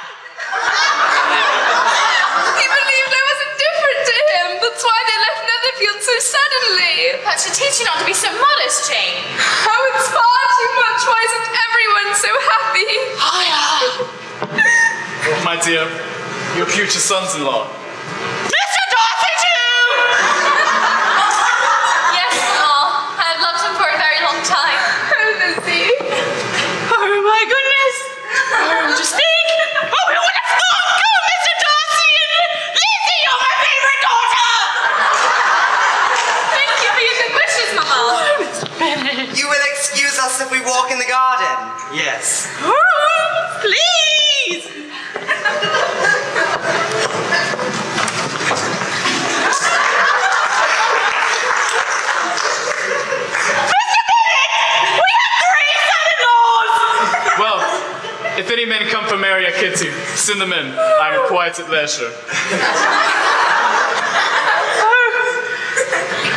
He believed I was indifferent to him. That's why they left Netherfield so suddenly. That should teach you not to be so modest, Jane. Oh, it's far too much. Why isn't everyone so happy? My dear, your future sons-in-law. Mr. Darcy, too! Yes, Mama. I have loved him for a very long time. Oh, Lizzie. Oh, my goodness. Oh, just think. Oh, who would have thought? Go, Mr. Darcy and Lizzie, you're my favorite daughter. Thank you for your good wishes, Mama. You will excuse us if we walk in the garden? Yes. Oh, please. Well, if any men come for Mary or Kitty, send them in. I'm quite at leisure.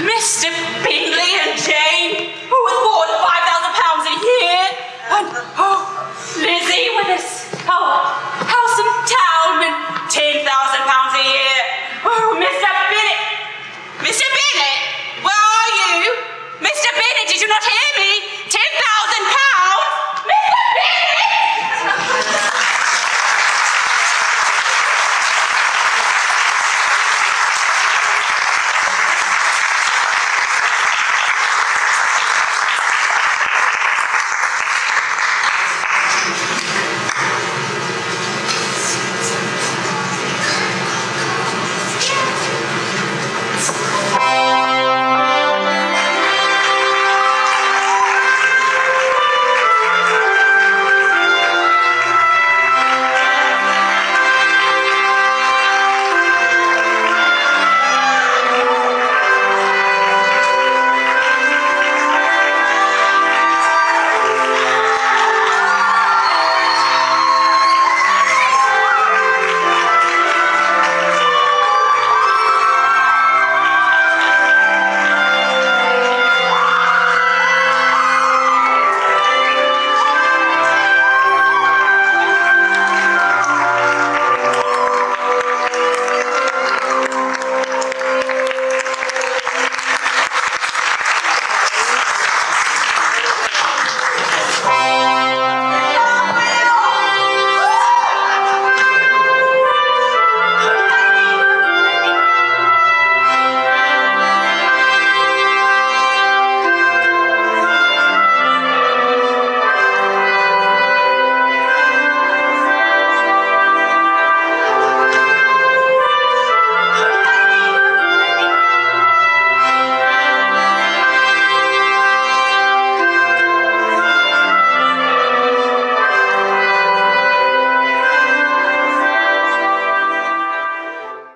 Mr. Bingley and Jane, who was born £5,000 a year, and Lizzie with this house in town and £10,000 a year. Oh, Mr. Bennet, where are you? Mr. Bennet, did you not hear me?